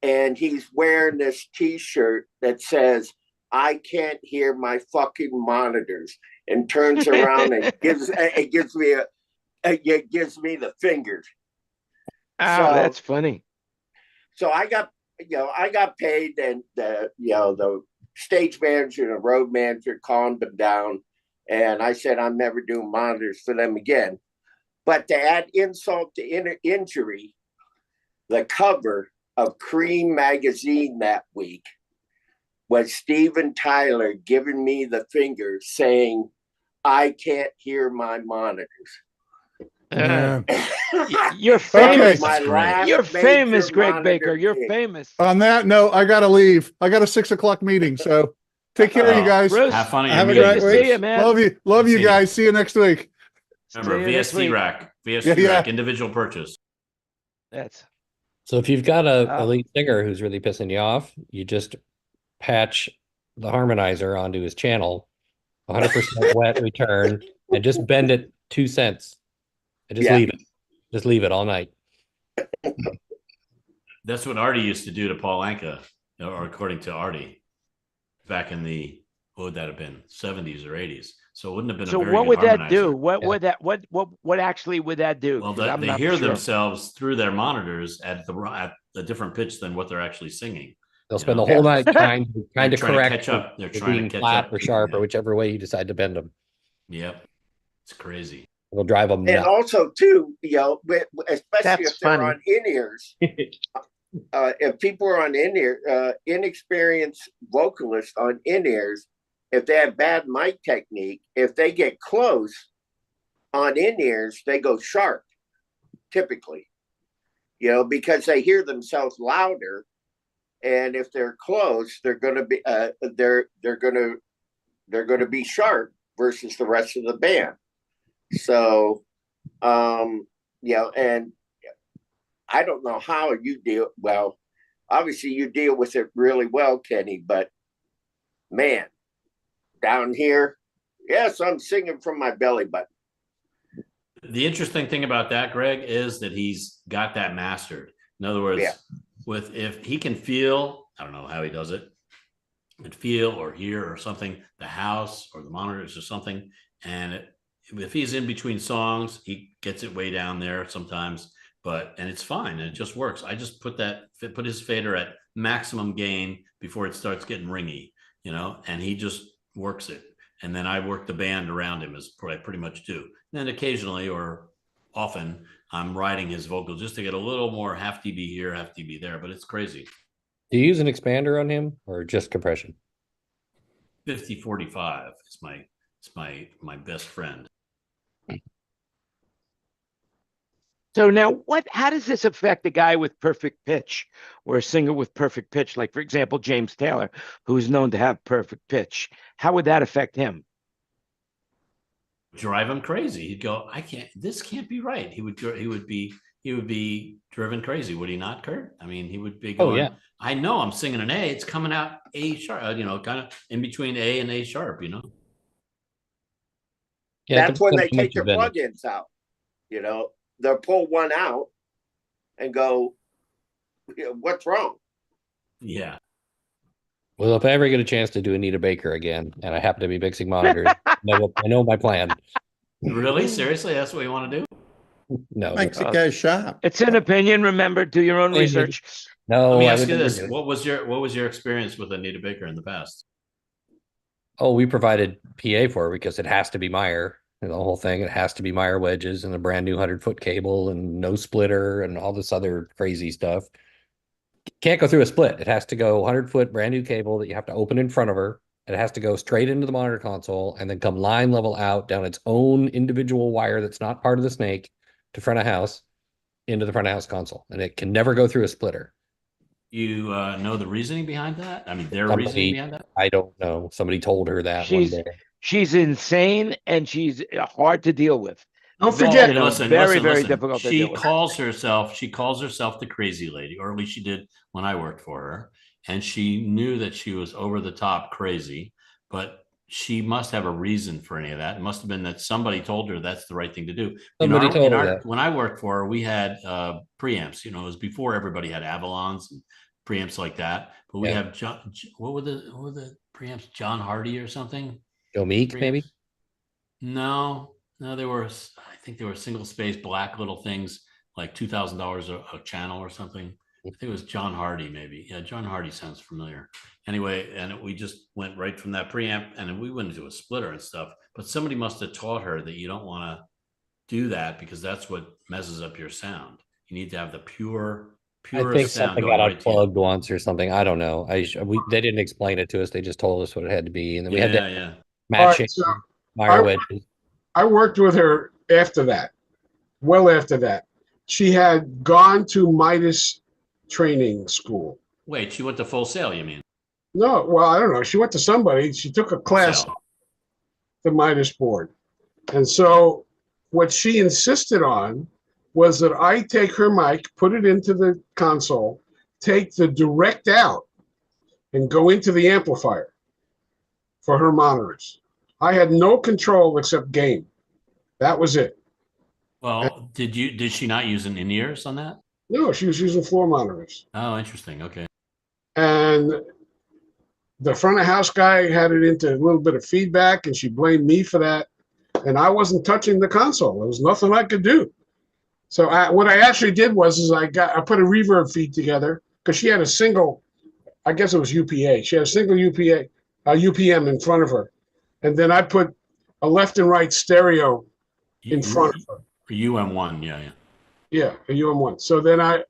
and he's wearing this T-shirt that says, I can't hear my fucking monitors, and turns around and gives me the fingers. Oh, so, that's funny. So I got paid, and the stage manager and the road manager calmed him down, and I said I'm never doing monitors for them again. But to add insult to injury, the cover of Cream magazine that week was Steven Tyler giving me the finger saying, I can't hear my monitors. You're famous. Okay. You're famous, Greg Baker. You're famous. On that note, I got to leave. I got a 6:00 meeting. So take care, you guys. Bruce, have fun. Have a great week. See you, man. Love you guys. See you next week. Remember, VST rack, individual purchase. So if you've got a lead singer who's really pissing you off, you just patch the harmonizer onto his channel, 100% wet return, and just bend it 2 cents, and just leave it. Just leave it all night. That's what Artie used to do to Paul Anka, or according to Artie, back in the, what would that have been, 70s or 80s? So it wouldn't have been. So a very what good would that harmonizer. do? What actually would that do? Well, they hear themselves through their monitors at the different pitch than what they're actually singing. They'll spend the whole night trying to correct catch up. They're trying being to catch flat up or sharp or whichever way you decide to bend them. Yep, it's crazy. It'll drive them nuts. And also, too, especially if they're on in-ears. If people are on in-ear, inexperienced vocalists on in-ears, if they have bad mic technique, if they get close on in-ears, they go sharp, typically, because they hear themselves louder. And if they're close, they're going to be they're going to be sharp versus the rest of the band. So, and I don't know how you deal. Well, obviously you deal with it really well, Kenny. But man, down here, yes, I'm singing from my belly button. The interesting thing about that, Greg, is that he's got that mastered. In other words, if he can feel, I don't know how he does it, and feel or hear or something, the house or the monitors or something, and if he's in between songs, he gets it way down there sometimes, and it's fine and it just works. I just put his fader at maximum gain before it starts getting ringy, and he just works it. And then I work the band around him, as I pretty much do. And then occasionally or often I'm riding his vocal just to get a little more half dB here, half dB there, but it's crazy. Do you use an expander on him or just compression? 50-45 is my best friend. So now how does this affect a guy with perfect pitch or a singer with perfect pitch? Like, for example, James Taylor, who's known to have perfect pitch. How would that affect him? Drive him crazy. He'd go, this can't be right. He would be driven crazy. Would he not, Kurt? I mean, he would be going, oh, yeah. I know I'm singing an A. It's coming out A sharp, kind of in between A and A sharp, Yeah, that's when they take their plugins out. They'll pull one out and go, what's wrong? Yeah. Well, if I ever get a chance to do Anita Baker again, and I happen to be mixing monitors, I know my plan. Really? Seriously? That's what you want to do? No. Makes it go sharp. It's an opinion. Remember, do your own research. No. Let me ask you this: what was your experience with Anita Baker in the past? Oh, we provided PA for her because it has to be Meyer. The whole thing, it has to be Meyer wedges and a brand new 100-foot cable and no splitter and all this other crazy stuff. Can't go through a split. It has to go 100-foot brand new cable that you have to open in front of her. It has to go straight into the monitor console and then come line level out down its own individual wire that's not part of the snake to front of house into the front of house console. And it can never go through a splitter. You know the reasoning behind that? I mean, reasoning behind that? I don't know. Somebody told her that one day. She's insane and she's hard to deal with. Don't forget, very difficult to deal with. She calls herself the crazy lady, or at least she did when I worked for her. And she knew that she was over the top crazy, but she must have a reason for any of that. It must have been that somebody told her that's the right thing to do. Somebody told her that. When I worked for her, we had preamps. It was before everybody had Avalons and preamps like that. But we have what were the preamps? John Hardy or something? Joe Meek, maybe? No, they were. I think they were single space black little things, like $2,000 a channel or something. I think it was John Hardy, maybe. Yeah, John Hardy sounds familiar. Anyway, and we just went right from that preamp, and then we went into a splitter and stuff. But somebody must have taught her that you don't want to do that because that's what messes up your sound. You need to have the pure I think sound. something got unplugged once or something. I don't know. They didn't explain it to us. They just told us what it had to be, and then we had to matching Meyer wedges. I worked with her after that. Well, after that, she had gone to Midas training school. Wait, she went to Full Sail, you mean? No, well, I don't know. She went to somebody. She took a class, the Midas board. And so what she insisted on was that I take her mic, put it into the console, take the direct out, and go into the amplifier for her monitors. I had no control except gain. That was it. Well, did she not use an in-ears on that? No, she was using floor monitors. Oh, interesting. Okay. And the front of house guy had it into a little bit of feedback, and she blamed me for that. And I wasn't touching the console. There was nothing I could do. So what I actually did was I put a reverb feed together because she had a single, I guess it was UPA. She had a single UPM in front of her. And then I put a left and right stereo in front of her. UM1, yeah. Yeah, a UM1. So then I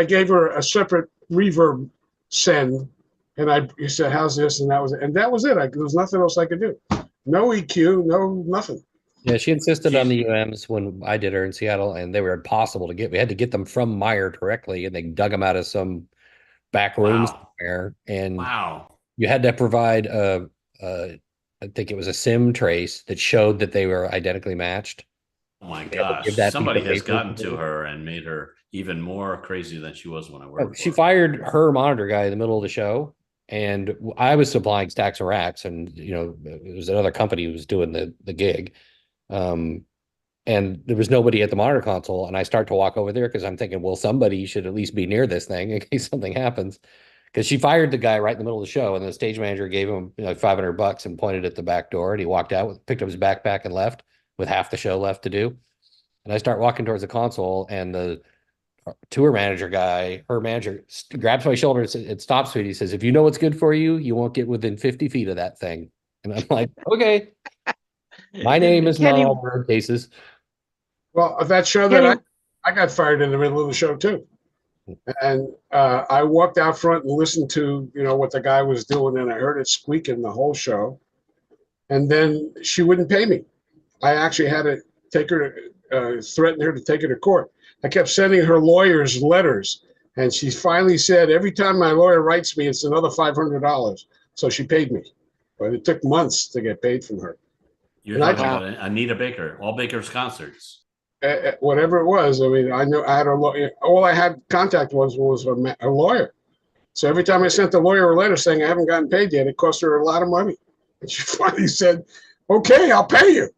gave her a separate reverb send, and I said, "How's this?" And that was it. And that was it. There was nothing else I could do. No EQ, no nothing. Yeah, she insisted on the UMs when I did her in Seattle, and they were impossible to get. We had to get them from Meyer directly, and they dug them out of some back room somewhere. And you had to provide I think it was a SIM trace that showed that they were identically matched. Oh my gosh! Somebody has gotten to her and made her even more crazy than she was when I worked. She fired her monitor guy in the middle of the show, and I was supplying stacks and racks, and it was another company who was doing the gig. And there was nobody at the monitor console, and I start to walk over there because I'm thinking, well, somebody should at least be near this thing in case something happens. Because she fired the guy right in the middle of the show, and the stage manager gave him $500 and pointed at the back door, and he walked out, picked up his backpack and left with half the show left to do. And I start walking towards the console, and the tour manager guy, her manager, grabs my shoulder and stops me. And he says, "If you know what's good for you, you won't get within 50 feet of that thing." And I'm like, "Okay." My name is not Kenny, all word cases. Well, that show Kenny, that I got fired in the middle of the show too. And I walked out front and listened to, what the guy was doing, and I heard it squeaking the whole show. And then she wouldn't pay me. I actually had to take her to threaten her to take her to court. I kept sending her lawyers letters, and she finally said, every time my lawyer writes me, it's another $500. So she paid me, but it took months to get paid from her. You're talking about Anita Baker, all Baker's concerts. Whatever it was, I mean, I know I had a lawyer. All I had contact was a lawyer. So every time I sent the lawyer a letter saying I haven't gotten paid yet, it cost her a lot of money. And she finally said, "Okay, I'll pay you."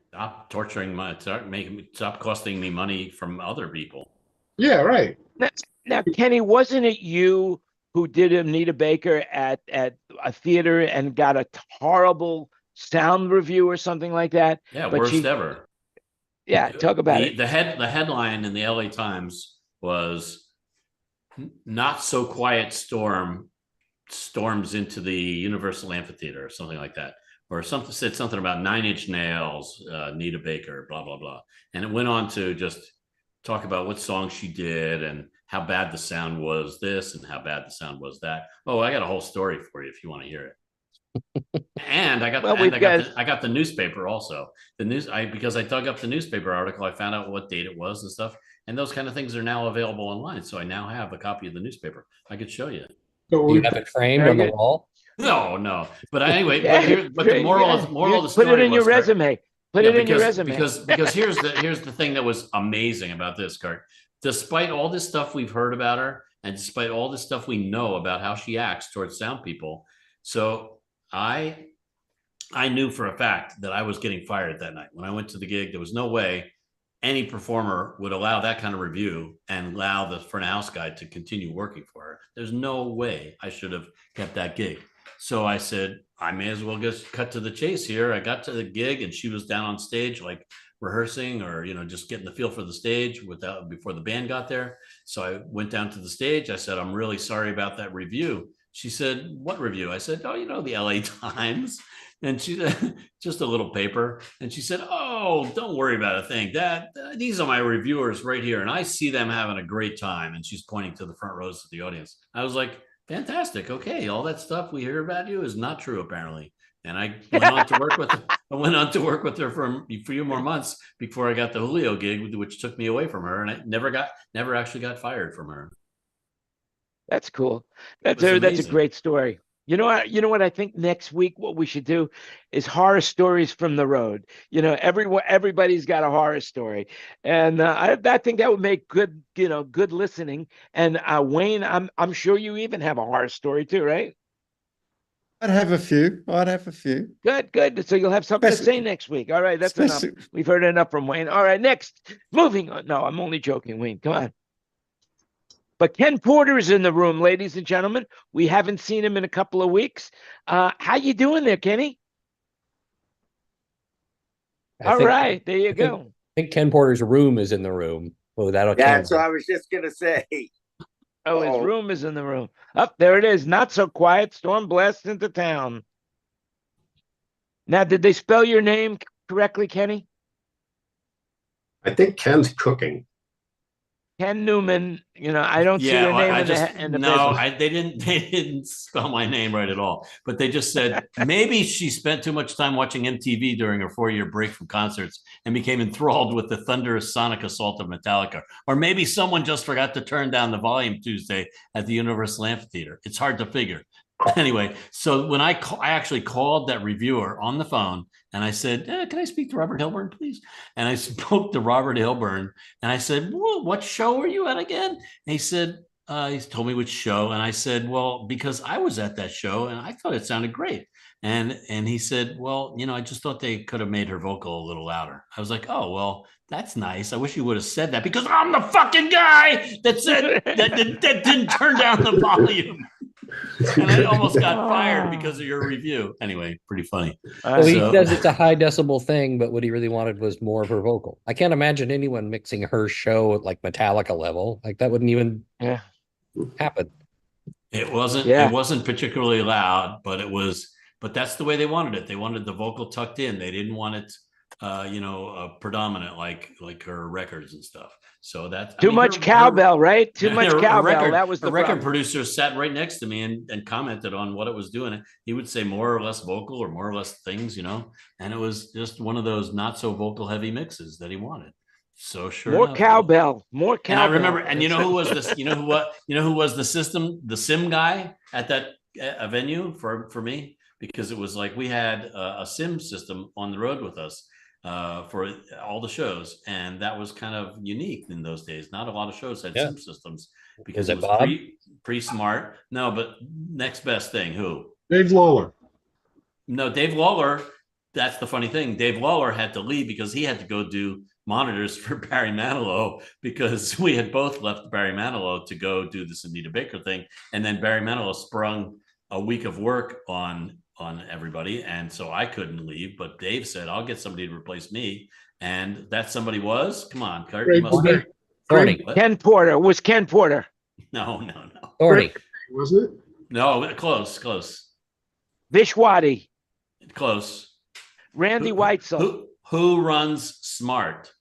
Stop torturing stop costing me money from other people. Yeah, right. Now, Kenny, wasn't it you who did Anita Baker at a theater and got a horrible sound review or something like that? Yeah, worst ever. Yeah, talk about it. The headline in the LA Times was "Not So Quiet Storm Storms into the Universal Amphitheater" or something like that. Or said something about 9 Inch Nails, Anita Baker, blah, blah, blah. And it went on to just talk about what songs she did and how bad the sound was this and how bad the sound was that. Oh, I got a whole story for you if you want to hear it. And I got the newspaper also. Because I dug up the newspaper article, I found out what date it was and stuff. And those kind of things are now available online. So I now have a copy of the newspaper. I could show you. Do you have it framed on the wall? No. But anyway, the moral of the story. Put it in your resume. Put it in your resume. Because here's the thing that was amazing about this, Kurt. Despite all this stuff we've heard about her, and despite all this stuff we know about how she acts towards sound people, so I knew for a fact that I was getting fired that night. When I went to the gig, there was no way any performer would allow that kind of review and allow the front of house guy to continue working for her. There's no way I should have kept that gig. So I said, I may as well just cut to the chase here. I got to the gig and she was down on stage, like rehearsing or, just getting the feel for the stage before the band got there. So I went down to the stage. I said, "I'm really sorry about that review." She said, "What review?" I said, "Oh, the LA Times." And she just a little paper. And she said, "Oh, don't worry about a thing. These are my reviewers right here. And I see them having a great time." And she's pointing to the front rows of the audience. I was like, "Fantastic. Okay. All that stuff we hear about you is not true, apparently." And I went on to work with her. I went on to work with her for a few more months before I got the Julio gig, which took me away from her. And I never actually got fired from her. That's cool. That's a great story. You know what I think next week what we should do is horror stories from the road. Everybody's got a horror story, and I think that would make good listening. And Wayne, I'm sure you even have a horror story too, right? I'd have a few. Good. So you'll have something to say next week. All right, that's enough. We've heard enough from Wayne. All right, next. Moving on. No, I'm only joking, Wayne. Come on. But Ken Porter is in the room, ladies and gentlemen. We haven't seen him in a couple of weeks. How you doing there, Kenny? All right, there you go. I think Ken Porter's room is in the room. Oh, that's what I was just gonna say. Oh, his room is in the room. There it is. Not so quiet. Storm blasts into town. Now, did they spell your name correctly, Kenny? I think Ken's cooking. Ken Newman, I don't see your name in the business. They didn't spell my name right at all. But they just said maybe she spent too much time watching MTV during her 4-year break from concerts and became enthralled with the thunderous sonic assault of Metallica. Or maybe someone just forgot to turn down the volume Tuesday at the Universal Amphitheater. It's hard to figure. Anyway, so when I actually called that reviewer on the phone and I said, "Can I speak to Robert Hilburn, please?" And I spoke to Robert Hilburn and I said, "Well, what show are you at again?" And he said, he told me which show. And I said, "Well, because I was at that show and I thought it sounded great." And he said, "Well, I just thought they could have made her vocal a little louder." I was like, "Oh, well, that's nice. I wish you would have said that because I'm the fucking guy that said that didn't turn down the volume." And I almost got fired because of your review. Anyway, pretty funny. Well, he So- says it's a high decibel thing, but what he really wanted was more of her vocal. I can't imagine anyone mixing her show at like Metallica level. Like that wouldn't even happen. It wasn't. Yeah. It wasn't particularly loud, but it was. But that's the way they wanted it. They wanted the vocal tucked in. They didn't want it, predominant like her records and stuff. So that's Too much cowbell, right? Too much cowbell. That was the record problem. producer sat right next to me and commented on what it was doing. He would say more or less vocal or more or less things, and it was just one of those not so vocal heavy mixes that he wanted. So sure, More enough, cowbell, more cowbell. And I remember, and you know who was this? You know who was the sim guy at that venue for me, because it was like we had a sim system on the road with us for all the shows, and that was kind of unique in those days. Not a lot of shows had sim systems because it was pre-smart. No, but next best thing, who? Dave Lawler. No, Dave Lawler. That's the funny thing. Dave Lawler had to leave because he had to go do monitors for Barry Manilow, because we had both left Barry Manilow to go do this Anita Baker thing, and then Barry Manilow sprung a week of work on everybody, and so I couldn't leave. But Dave said, "I'll get somebody to replace me," and that somebody was, come on, Kurt, you must know. Thorny. Ken Porter. It was Ken Porter. No. Thorny. Wasn't it? No, close. Vishwati. Close. Randy Weitzel. Who runs Smart?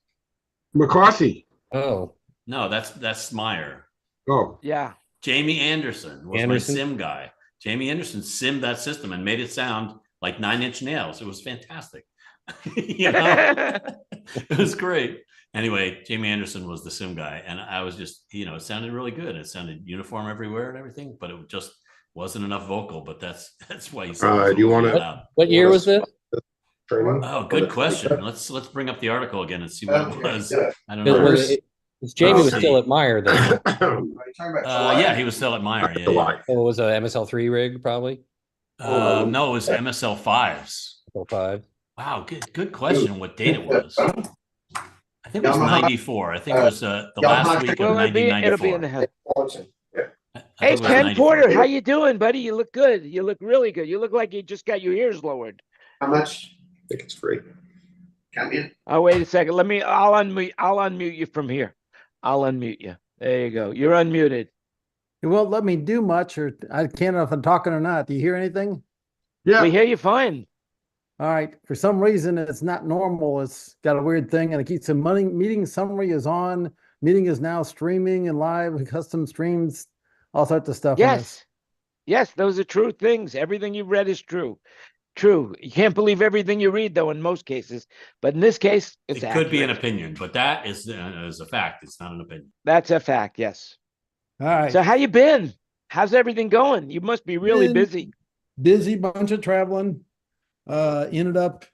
McCarthy. Oh. No, that's Smyer. Oh. Yeah. Jamie Anderson was my sim guy. Jamie Anderson simmed that system and made it sound like 9 Inch Nails. It was fantastic. It was great. Anyway, Jamie Anderson was the sim guy, and I was just, it sounded really good. It sounded uniform everywhere and everything, but it just wasn't enough vocal. But that's why you said. Do you want to? What year was this? Oh, good question. Let's bring up the article again and see what it was. I don't know. Jamie was still at Meyer then. Yeah, he was still at Meyer. Yeah. So it was a MSL3 rig, probably. No, it was MSL5s. MSL5. Wow, good question. What date it was? I think it was 94. I think it was the last week of 1994. It'll be in the head. Hey, Ken Porter, how you doing, buddy? You look good. You look really good. You look like you just got your ears lowered. How much? I think it's free. Come in. Oh, wait a second. I'll unmute you from here. I'll unmute you. There you go. You're unmuted. It won't let me do much, or I can't know if I'm talking or not. Do you hear anything? Yeah. We hear you fine. All right. For some reason, it's not normal. It's got a weird thing, and it keeps the meeting summary is on. Meeting is now streaming and live, custom streams, all sorts of stuff. Yes, those are true things. Everything you read is true. True. You can't believe everything you read, though, in most cases. But in this case, it's it could be an opinion, but that is a fact. It's not an opinion. That's a fact, yes. All right. So how you been? How's everything going? You must be really busy. Busy, bunch of traveling. Ended up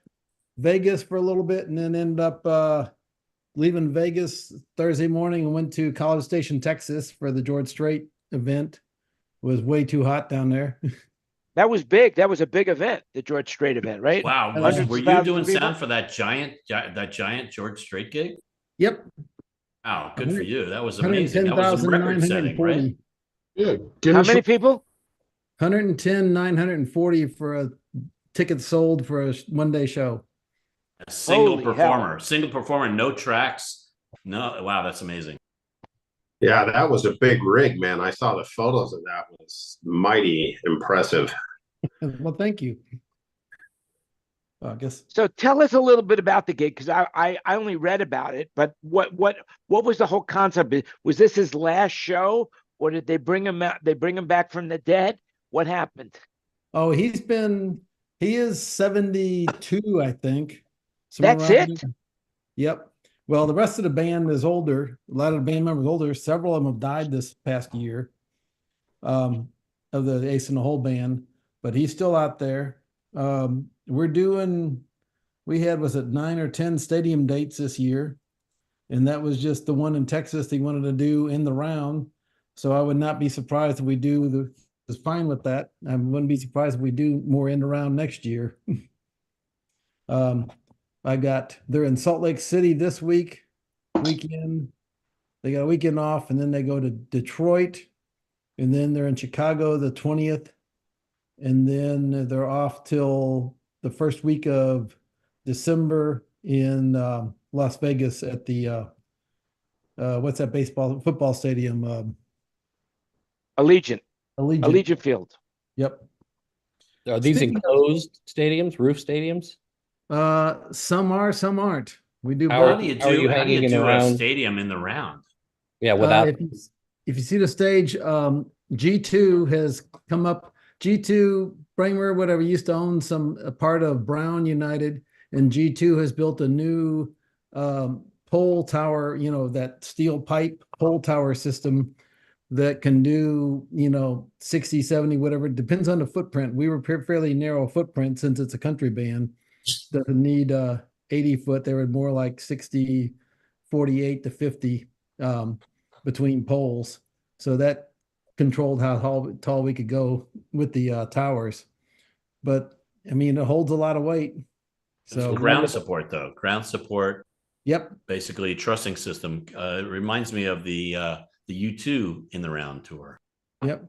Vegas for a little bit, and then ended up leaving Vegas Thursday morning and went to College Station, Texas for the George Strait event. It was way too hot down there. That was big. That was a big event, the George Strait event, right? Wow. Were you doing sound for that giant George Strait gig? Yep. Wow, good for you. That was amazing. That was record setting, right? Yeah. How many people? 110,940 for a ticket sold for a one-day show. A single performer, no tracks. No, wow, that's amazing. Yeah, that was a big rig, man. I saw the photos of that. It was mighty impressive. Well, thank you. Well, I guess. So tell us a little bit about the gig, because I only read about it. But what was the whole concept? Was this his last show, or did they bring him out? They bring him back from the dead? What happened? Oh, he is 72, I think. That's it? Yep. Well, the rest of the band is older. A lot of the band members are older. Several of them have died this past year, of the Ace in the Hole band, but he's still out there. We had, was it 9 or 10 stadium dates this year? And that was just the one in Texas they wanted to do in the round. So I would not be surprised if we was fine with that. I wouldn't be surprised if we do more in the round next year. They're in Salt Lake City this weekend. They got a weekend off, and then they go to Detroit and then they're in Chicago the 20th, and then they're off till the first week of December in Las Vegas at the what's that football stadium? Allegiant Field. Yep. Are these enclosed stadiums, roof stadiums? Some are, some aren't. We do How both. do you How are you do hanging in a around? stadium in the round? Yeah, without If you see the stage, G2 has come up. G2, Bramer, whatever, used to own a part of Brown United, and G2 has built a new pole tower, that steel pipe pole tower system that can do, 60, 70, whatever. It depends on the footprint. We were fairly narrow footprint since it's a country band. Doesn't need 80 foot. They were more like 60, 48 to 50 between poles. So that controlled how tall we could go with the towers. But I mean, it holds a lot of weight. So ground support, though. Ground support. Yep. Basically, trussing system. It reminds me of the U2 in the round tour. Yep.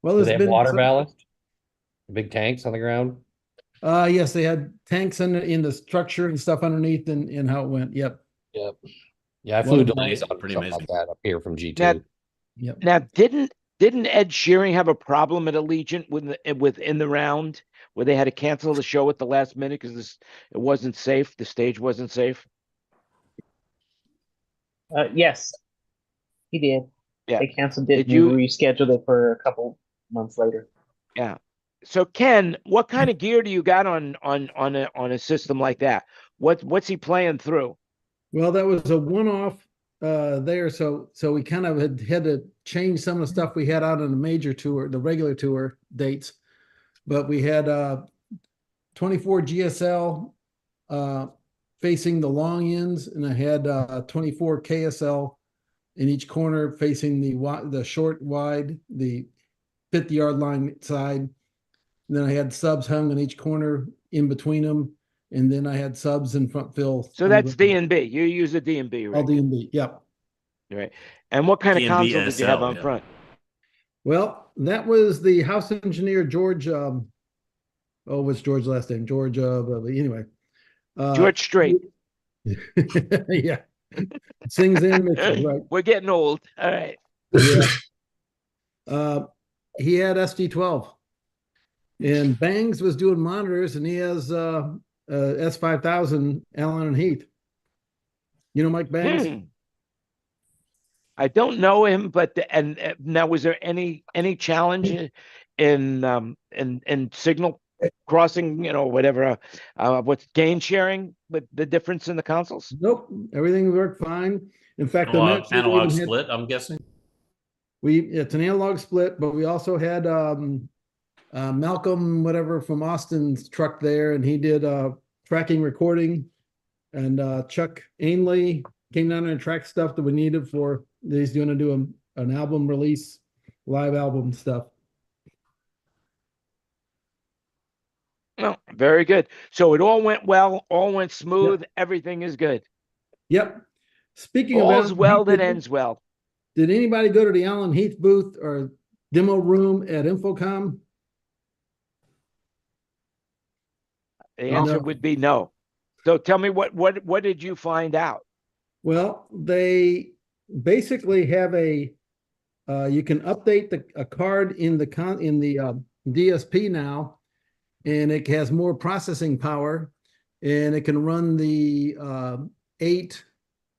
Well, do there's they have been water ballast? Big tanks on the ground? Yes, they had tanks in the structure and stuff underneath and how it went. Yep. Yep. Yeah, I flew delays on pretty something amazing. like that up here from G2. Yep. Now, didn't Ed Shearing have a problem at Allegiant within the round where they had to cancel the show at the last minute because it wasn't safe? The stage wasn't safe. Yes, he did. Yeah. They canceled it Did you- and rescheduled it for a couple months later. Yeah. So Ken, what kind of gear do you got on a system like that? What's he playing through? Well, that was a one-off there. So we kind of had to change some of the stuff we had out on the major tour, the regular tour dates. But we had 24 GSL facing the long ends, and I had 24 KSL in each corner facing the short wide, the 50-yard line side. And then I had subs hung in each corner in between them. And then I had subs in front fill. So that's D&B. You use a D&B, right? All D&B, yep. Right. And what kind of D&B console did you have SL, on yeah. front? Well, that was the house engineer, George. What's George's last name? George. Anyway. George Strait. Yeah. Sings in Mitchell, right? We're getting old. All right. Yeah. He had SD12. And Bangs was doing monitors, and he has S5000 Allen and Heath. You know Mike Bangs? I don't know him, but now was there any challenge in signal crossing? Whatever. What's gain sharing with the difference in the consoles? Nope, everything worked fine. In fact, analog split. I'm guessing. It's an analog split, but we also had Malcolm, whatever, from Austin's truck there, and he did tracking recording, and Chuck Ainley came down and tracked stuff that we needed for. He's going to do an album release, live album stuff. Well, very good. So it all went well, all went smooth. Yep. Everything is good. Yep. Speaking of all's well that ends well. Did anybody go to the Allen Heath booth or demo room at Infocom? The answer would be no. So tell me what did you find out? Well, they basically have you can update a card in the DSP now, and it has more processing power, and it can run the 8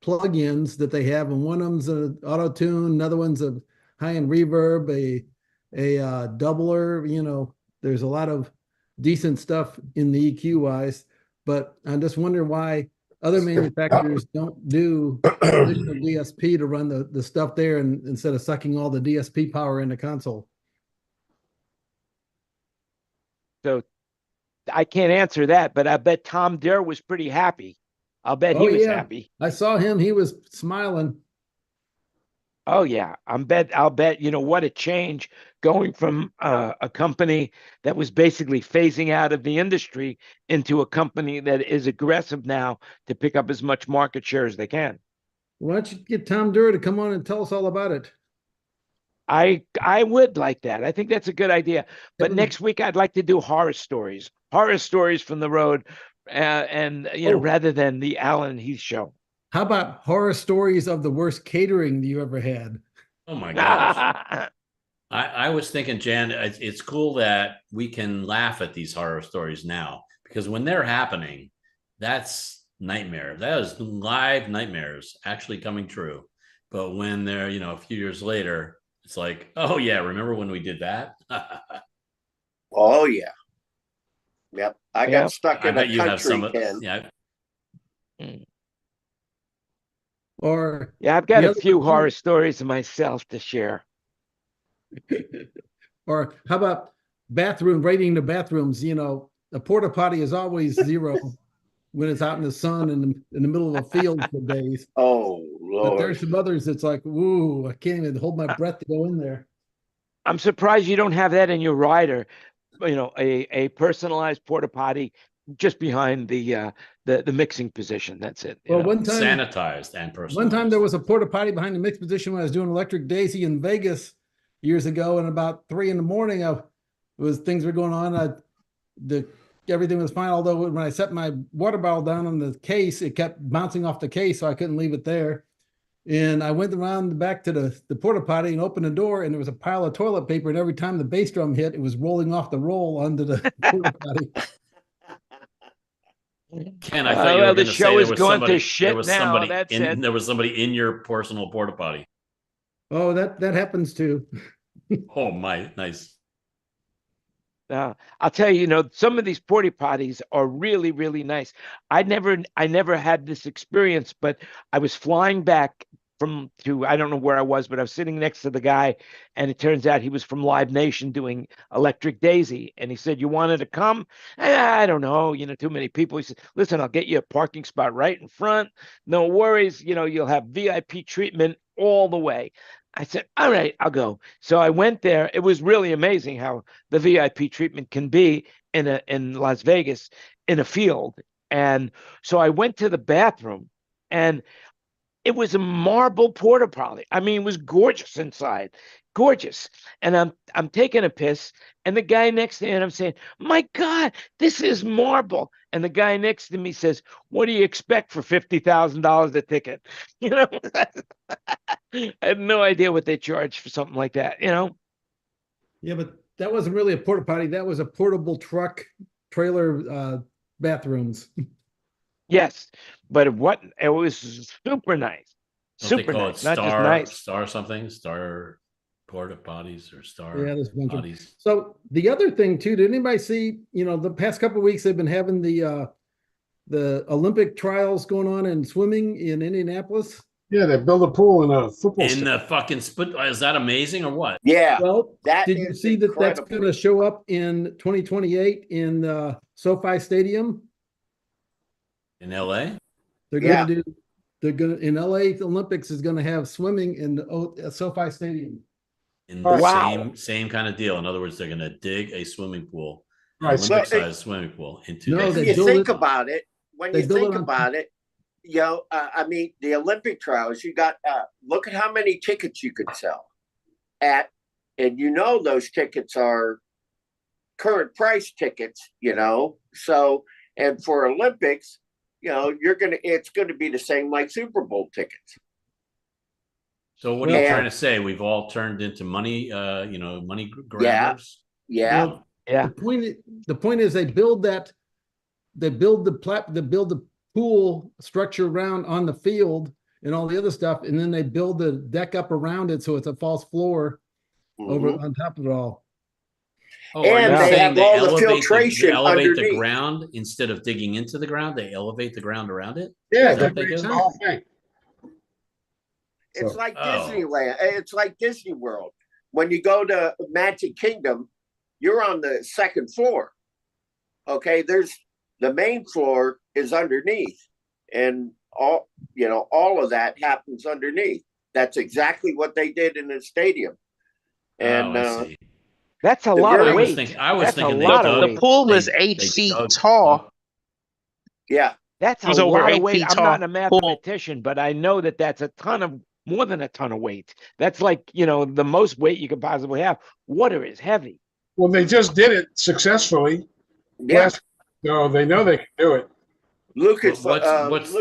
plugins that they have, and one of them's an auto tune, another one's a high-end reverb, a doubler. There's a lot of decent stuff in the EQ wise, but I just wonder why other manufacturers don't do additional DSP to run the stuff there, and instead of sucking all the DSP power in the console. So I can't answer that, but I bet Tom Durr was pretty happy. I'll bet he was happy. I saw him. He was smiling. Oh yeah, I'll bet, what a change going from a company that was basically phasing out of the industry into a company that is aggressive now to pick up as much market share as they can. Why don't you get Tom Durr to come on and tell us all about it? I would like that. I think that's a good idea. But next week I'd like to do horror stories from the road, and rather than the Alan Heath show. How about horror stories of the worst catering you ever had? Oh my gosh. I was thinking, Jan, it's cool that we can laugh at these horror stories now, because when they're happening, that's nightmare. That is live nightmares actually coming true. But when they're, a few years later, it's like, oh yeah, remember when we did that? Oh yeah. Yep. I got stuck in a country pen. Yeah. Or I've got a few horror stories myself to share. Or how about rating the bathrooms? A porta potty is always 0 when it's out in the sun and in the middle of a field for days. Oh Lord! But there's some others that's like, ooh, I can't even hold my breath to go in there. I'm surprised you don't have that in your rider. A personalized porta potty just behind the mixing position. That's it. Well, one time sanitized and personalized. One time there was a porta potty behind the mix position when I was doing Electric Daisy in Vegas years ago, and about 3 a.m, things were going on. Everything was fine. Although when I set my water bottle down on the case, it kept bouncing off the case, so I couldn't leave it there. And I went around back to the porta potty and opened the door, and there was a pile of toilet paper. And every time the bass drum hit, it was rolling off the roll onto the porta potty. Ken, I thought you were going to say there was somebody in your personal porta potty. Oh, that happens too. Oh my, nice. I'll tell you, some of these porta potties are really, really nice. I never had this experience, but I was flying back I don't know where I was, but I was sitting next to the guy, and it turns out he was from Live Nation doing Electric Daisy, and he said, "You wanted to come?" I don't know, too many people. He said, "Listen, I'll get you a parking spot right in front. No worries, you'll have VIP treatment all the way." I said, "All right, I'll go." So I went there. It was really amazing how the VIP treatment can be in Las Vegas in a field. And so I went to the bathroom, and it was a marble porta potty. I mean, it was gorgeous inside, gorgeous. And I'm taking a piss, and the guy next to me, and I'm saying, "My God, this is marble." And the guy next to me says, "What do you expect for $50,000 a ticket?" I had no idea what they charge for something like that. Yeah, but that wasn't really a porta potty. That was a portable truck trailer bathrooms. Yes, but it was super nice. Super nice, not just nice. Star something, Star porta potties or Star there's a bunch potties. Of. So the other thing too, did anybody see? The past couple of weeks they've been having the Olympic trials going on in swimming in Indianapolis. Yeah, they build a pool in a football. In the fucking split. Is that amazing or what? Yeah. Well, did you see that that's going to show up in 2028 in SoFi Stadium? In LA? They're going to in LA, the Olympics is going to have swimming in the SoFi Stadium. In the same kind of deal. In other words, they're going to dig a swimming pool, Olympic-sized swimming pool into. When you think about it, I mean, the Olympic trials, you got look at how many tickets you could sell and those tickets are current price tickets, So, and for Olympics, it's going to be the same like Super Bowl tickets. So what are you trying to say? We've all turned into money, money grabbers. Yeah. Yeah. The point is they build the pool structure around on the field and all the other stuff, and then they build the deck up around it so it's a false floor over on top of it all. Oh, and they have all the filtration they elevate underneath the ground instead of digging into the ground. They elevate the ground around it. Yeah, that's the whole thing. It's like Disneyland. It's like Disney World. When you go to Magic Kingdom, you're on the second floor. Okay, there's the main floor is underneath, and all of that happens underneath. That's exactly what they did in the stadium. And that's a lot of weight. I was thinking the pool was 8 feet tall. Yeah. That's a lot of weight. I'm not a mathematician, but I know that's a ton of more than a ton of weight. That's like, the most weight you could possibly have. Water is heavy. Well, they just did it successfully. Yeah. So they know they can do it. Lucas, what's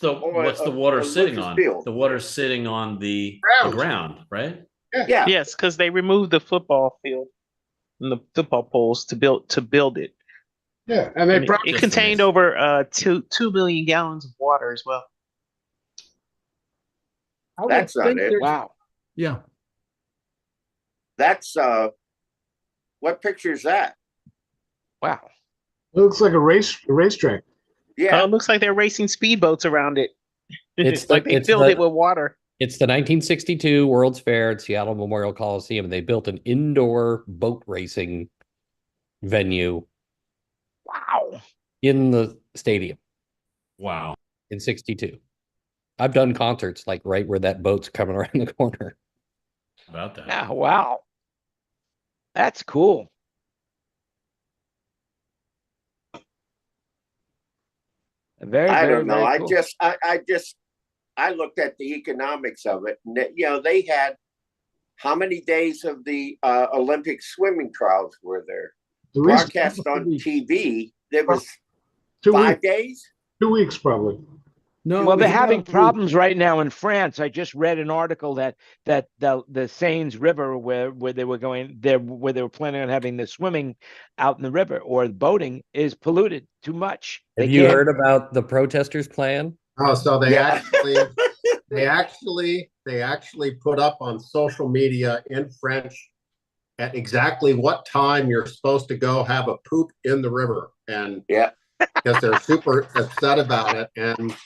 the water sitting Lucas on? Field. The water's sitting on the ground, right? Yeah. Yes, because they removed the football field and the football poles to build it. Yeah, and they it contained over 2 million gallons of water as well. That's not it. Wow. Yeah. That's what picture is that? Wow. It looks like a racetrack. Yeah. It looks like they're racing speedboats around it. It's like they filled it with water. It's the 1962 World's Fair at Seattle Memorial Coliseum, and they built an indoor boat racing venue. Wow. In the stadium. Wow. In 62. I've done concerts like right where that boat's coming around the corner. About that. Yeah, wow. That's cool. I don't know. Very cool. I looked at the economics of it, and they had how many days of the Olympic swimming trials were there? Broadcast on TV. There was 5 days. 2 weeks probably. No. Well, they're having problems right now in France. I just read an article that the Seine River, where they were going there, where they were planning on having the swimming out in the river or the boating, is polluted too much. Have you heard about the protesters' plan? Oh, so they actually put up on social media in French at exactly what time you're supposed to go have a poop in the river, and because they're super upset about it, and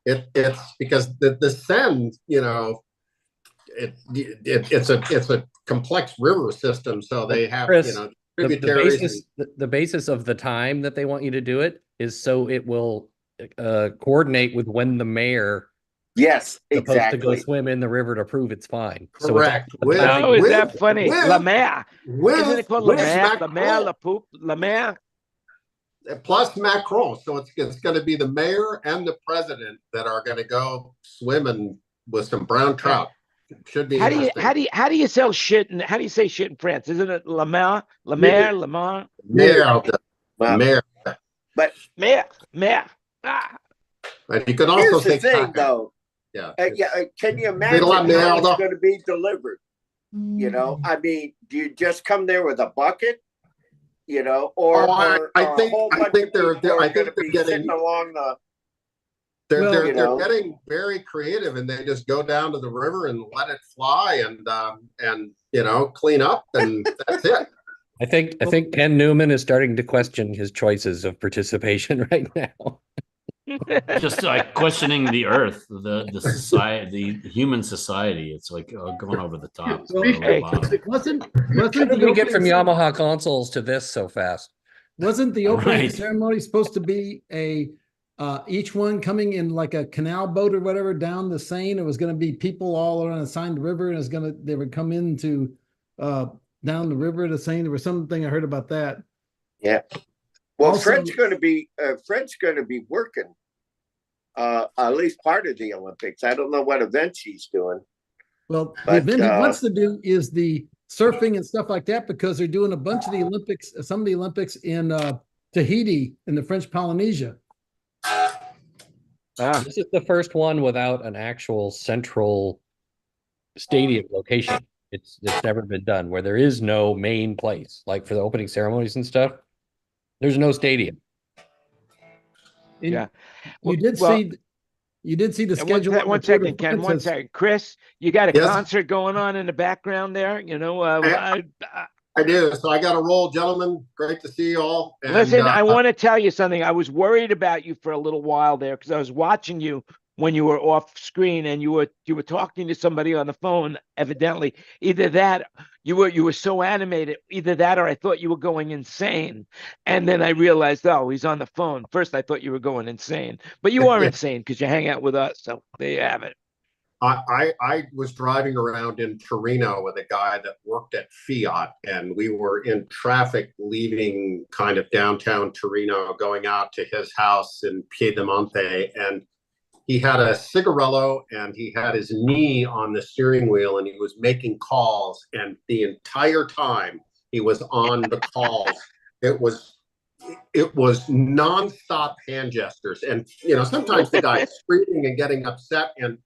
it's because the Seine, it's a complex river system, so they have Chris, tributaries. The basis of the time that they want you to do it is so it will coordinate with when the mayor supposed to go swim in the river to prove it's fine. Correct. So is that funny? La Mer. Isn't it called La Mer? La Mer, La Poop, La Mer? Plus Macron. So it's going to be the mayor and the president that are going to go swimming with some brown trout. Should be how do you sell shit, and how do you say shit in France? Isn't it La Mer? La Mer? La Mer? Mayor. But Mayor. But you can also say the thing, though. Yeah. Can you imagine how it's going to be delivered? I mean, do you just come there with a bucket? Or I think they're getting sitting along the. They're getting very creative, and they just go down to the river and let it fly, and clean up, and that's it. I think Ken Newman is starting to question his choices of participation right now. Just like questioning the earth, the society, the human society. It's like going over the top. Wasn't How did we get from Yamaha consoles to this so fast? Wasn't the opening ceremony supposed to be each one coming in like a canal boat or whatever down the Seine? It was going to be people all around the Seine River, and they would come into down the river to Seine. There was something I heard about that. Yeah. Well, Fred's going to be working at least part of the Olympics. I don't know what events he's doing. Well, the event he wants to do is the surfing and stuff like that, because they're doing a bunch of the Olympics, some of the Olympics in Tahiti in the French Polynesia. This is the first one without an actual central stadium location. It's never been done, where there is no main place, like for the opening ceremonies and stuff. There's no stadium. You did see the schedule. One second, Ken. One second, Chris. You got a concert going on in the background there. I do. So I got to roll, gentlemen. Great to see you all. And, listen, I want to tell you something. I was worried about you for a little while there, because I was watching you when you were off screen, and you were talking to somebody on the phone. Evidently, either that you were so animated, either that, or I thought you were going insane. And then I realized, oh, he's on the phone. First, I thought you were going insane, but you are insane because you hang out with us. So there you have it. I was driving around in Torino with a guy that worked at Fiat, and we were in traffic leaving kind of downtown Torino, going out to his house in Piedemonte, and he had a cigarello and he had his knee on the steering wheel and he was making calls. And the entire time he was on the calls, it was nonstop hand gestures. And, sometimes the guy's screaming and getting upset and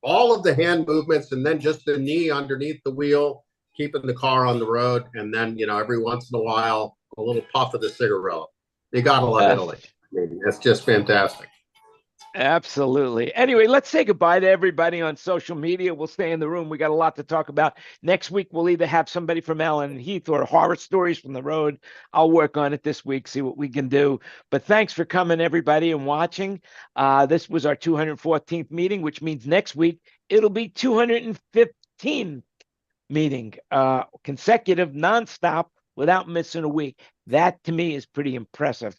all of the hand movements and then just the knee underneath the wheel, keeping the car on the road. And then, every once in a while, a little puff of the cigarello. You got to love Italy. It's just fantastic. Absolutely. Anyway, let's say goodbye to everybody on social media. We'll stay in the room. We got a lot to talk about. Next week, we'll either have somebody from Allen and Heath or horror stories from the road. I'll work on it this week, see what we can do. But thanks for coming, everybody, and watching. This was our 214th meeting, which means next week it'll be 215th meeting, consecutive, nonstop, without missing a week. That to me is pretty impressive.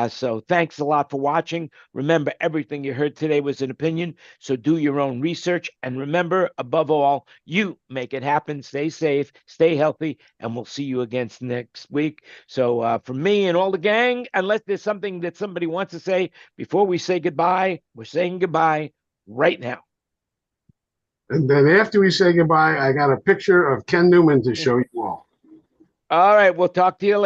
So thanks a lot for watching. Remember, everything you heard today was an opinion, so do your own research. And remember, above all, you make it happen. Stay safe, stay healthy, and we'll see you again next week. So from me and all the gang, unless there's something that somebody wants to say before we say goodbye, we're saying goodbye right now. And then after we say goodbye, I got a picture of Ken Newman to show you all. All right, we'll talk to you later.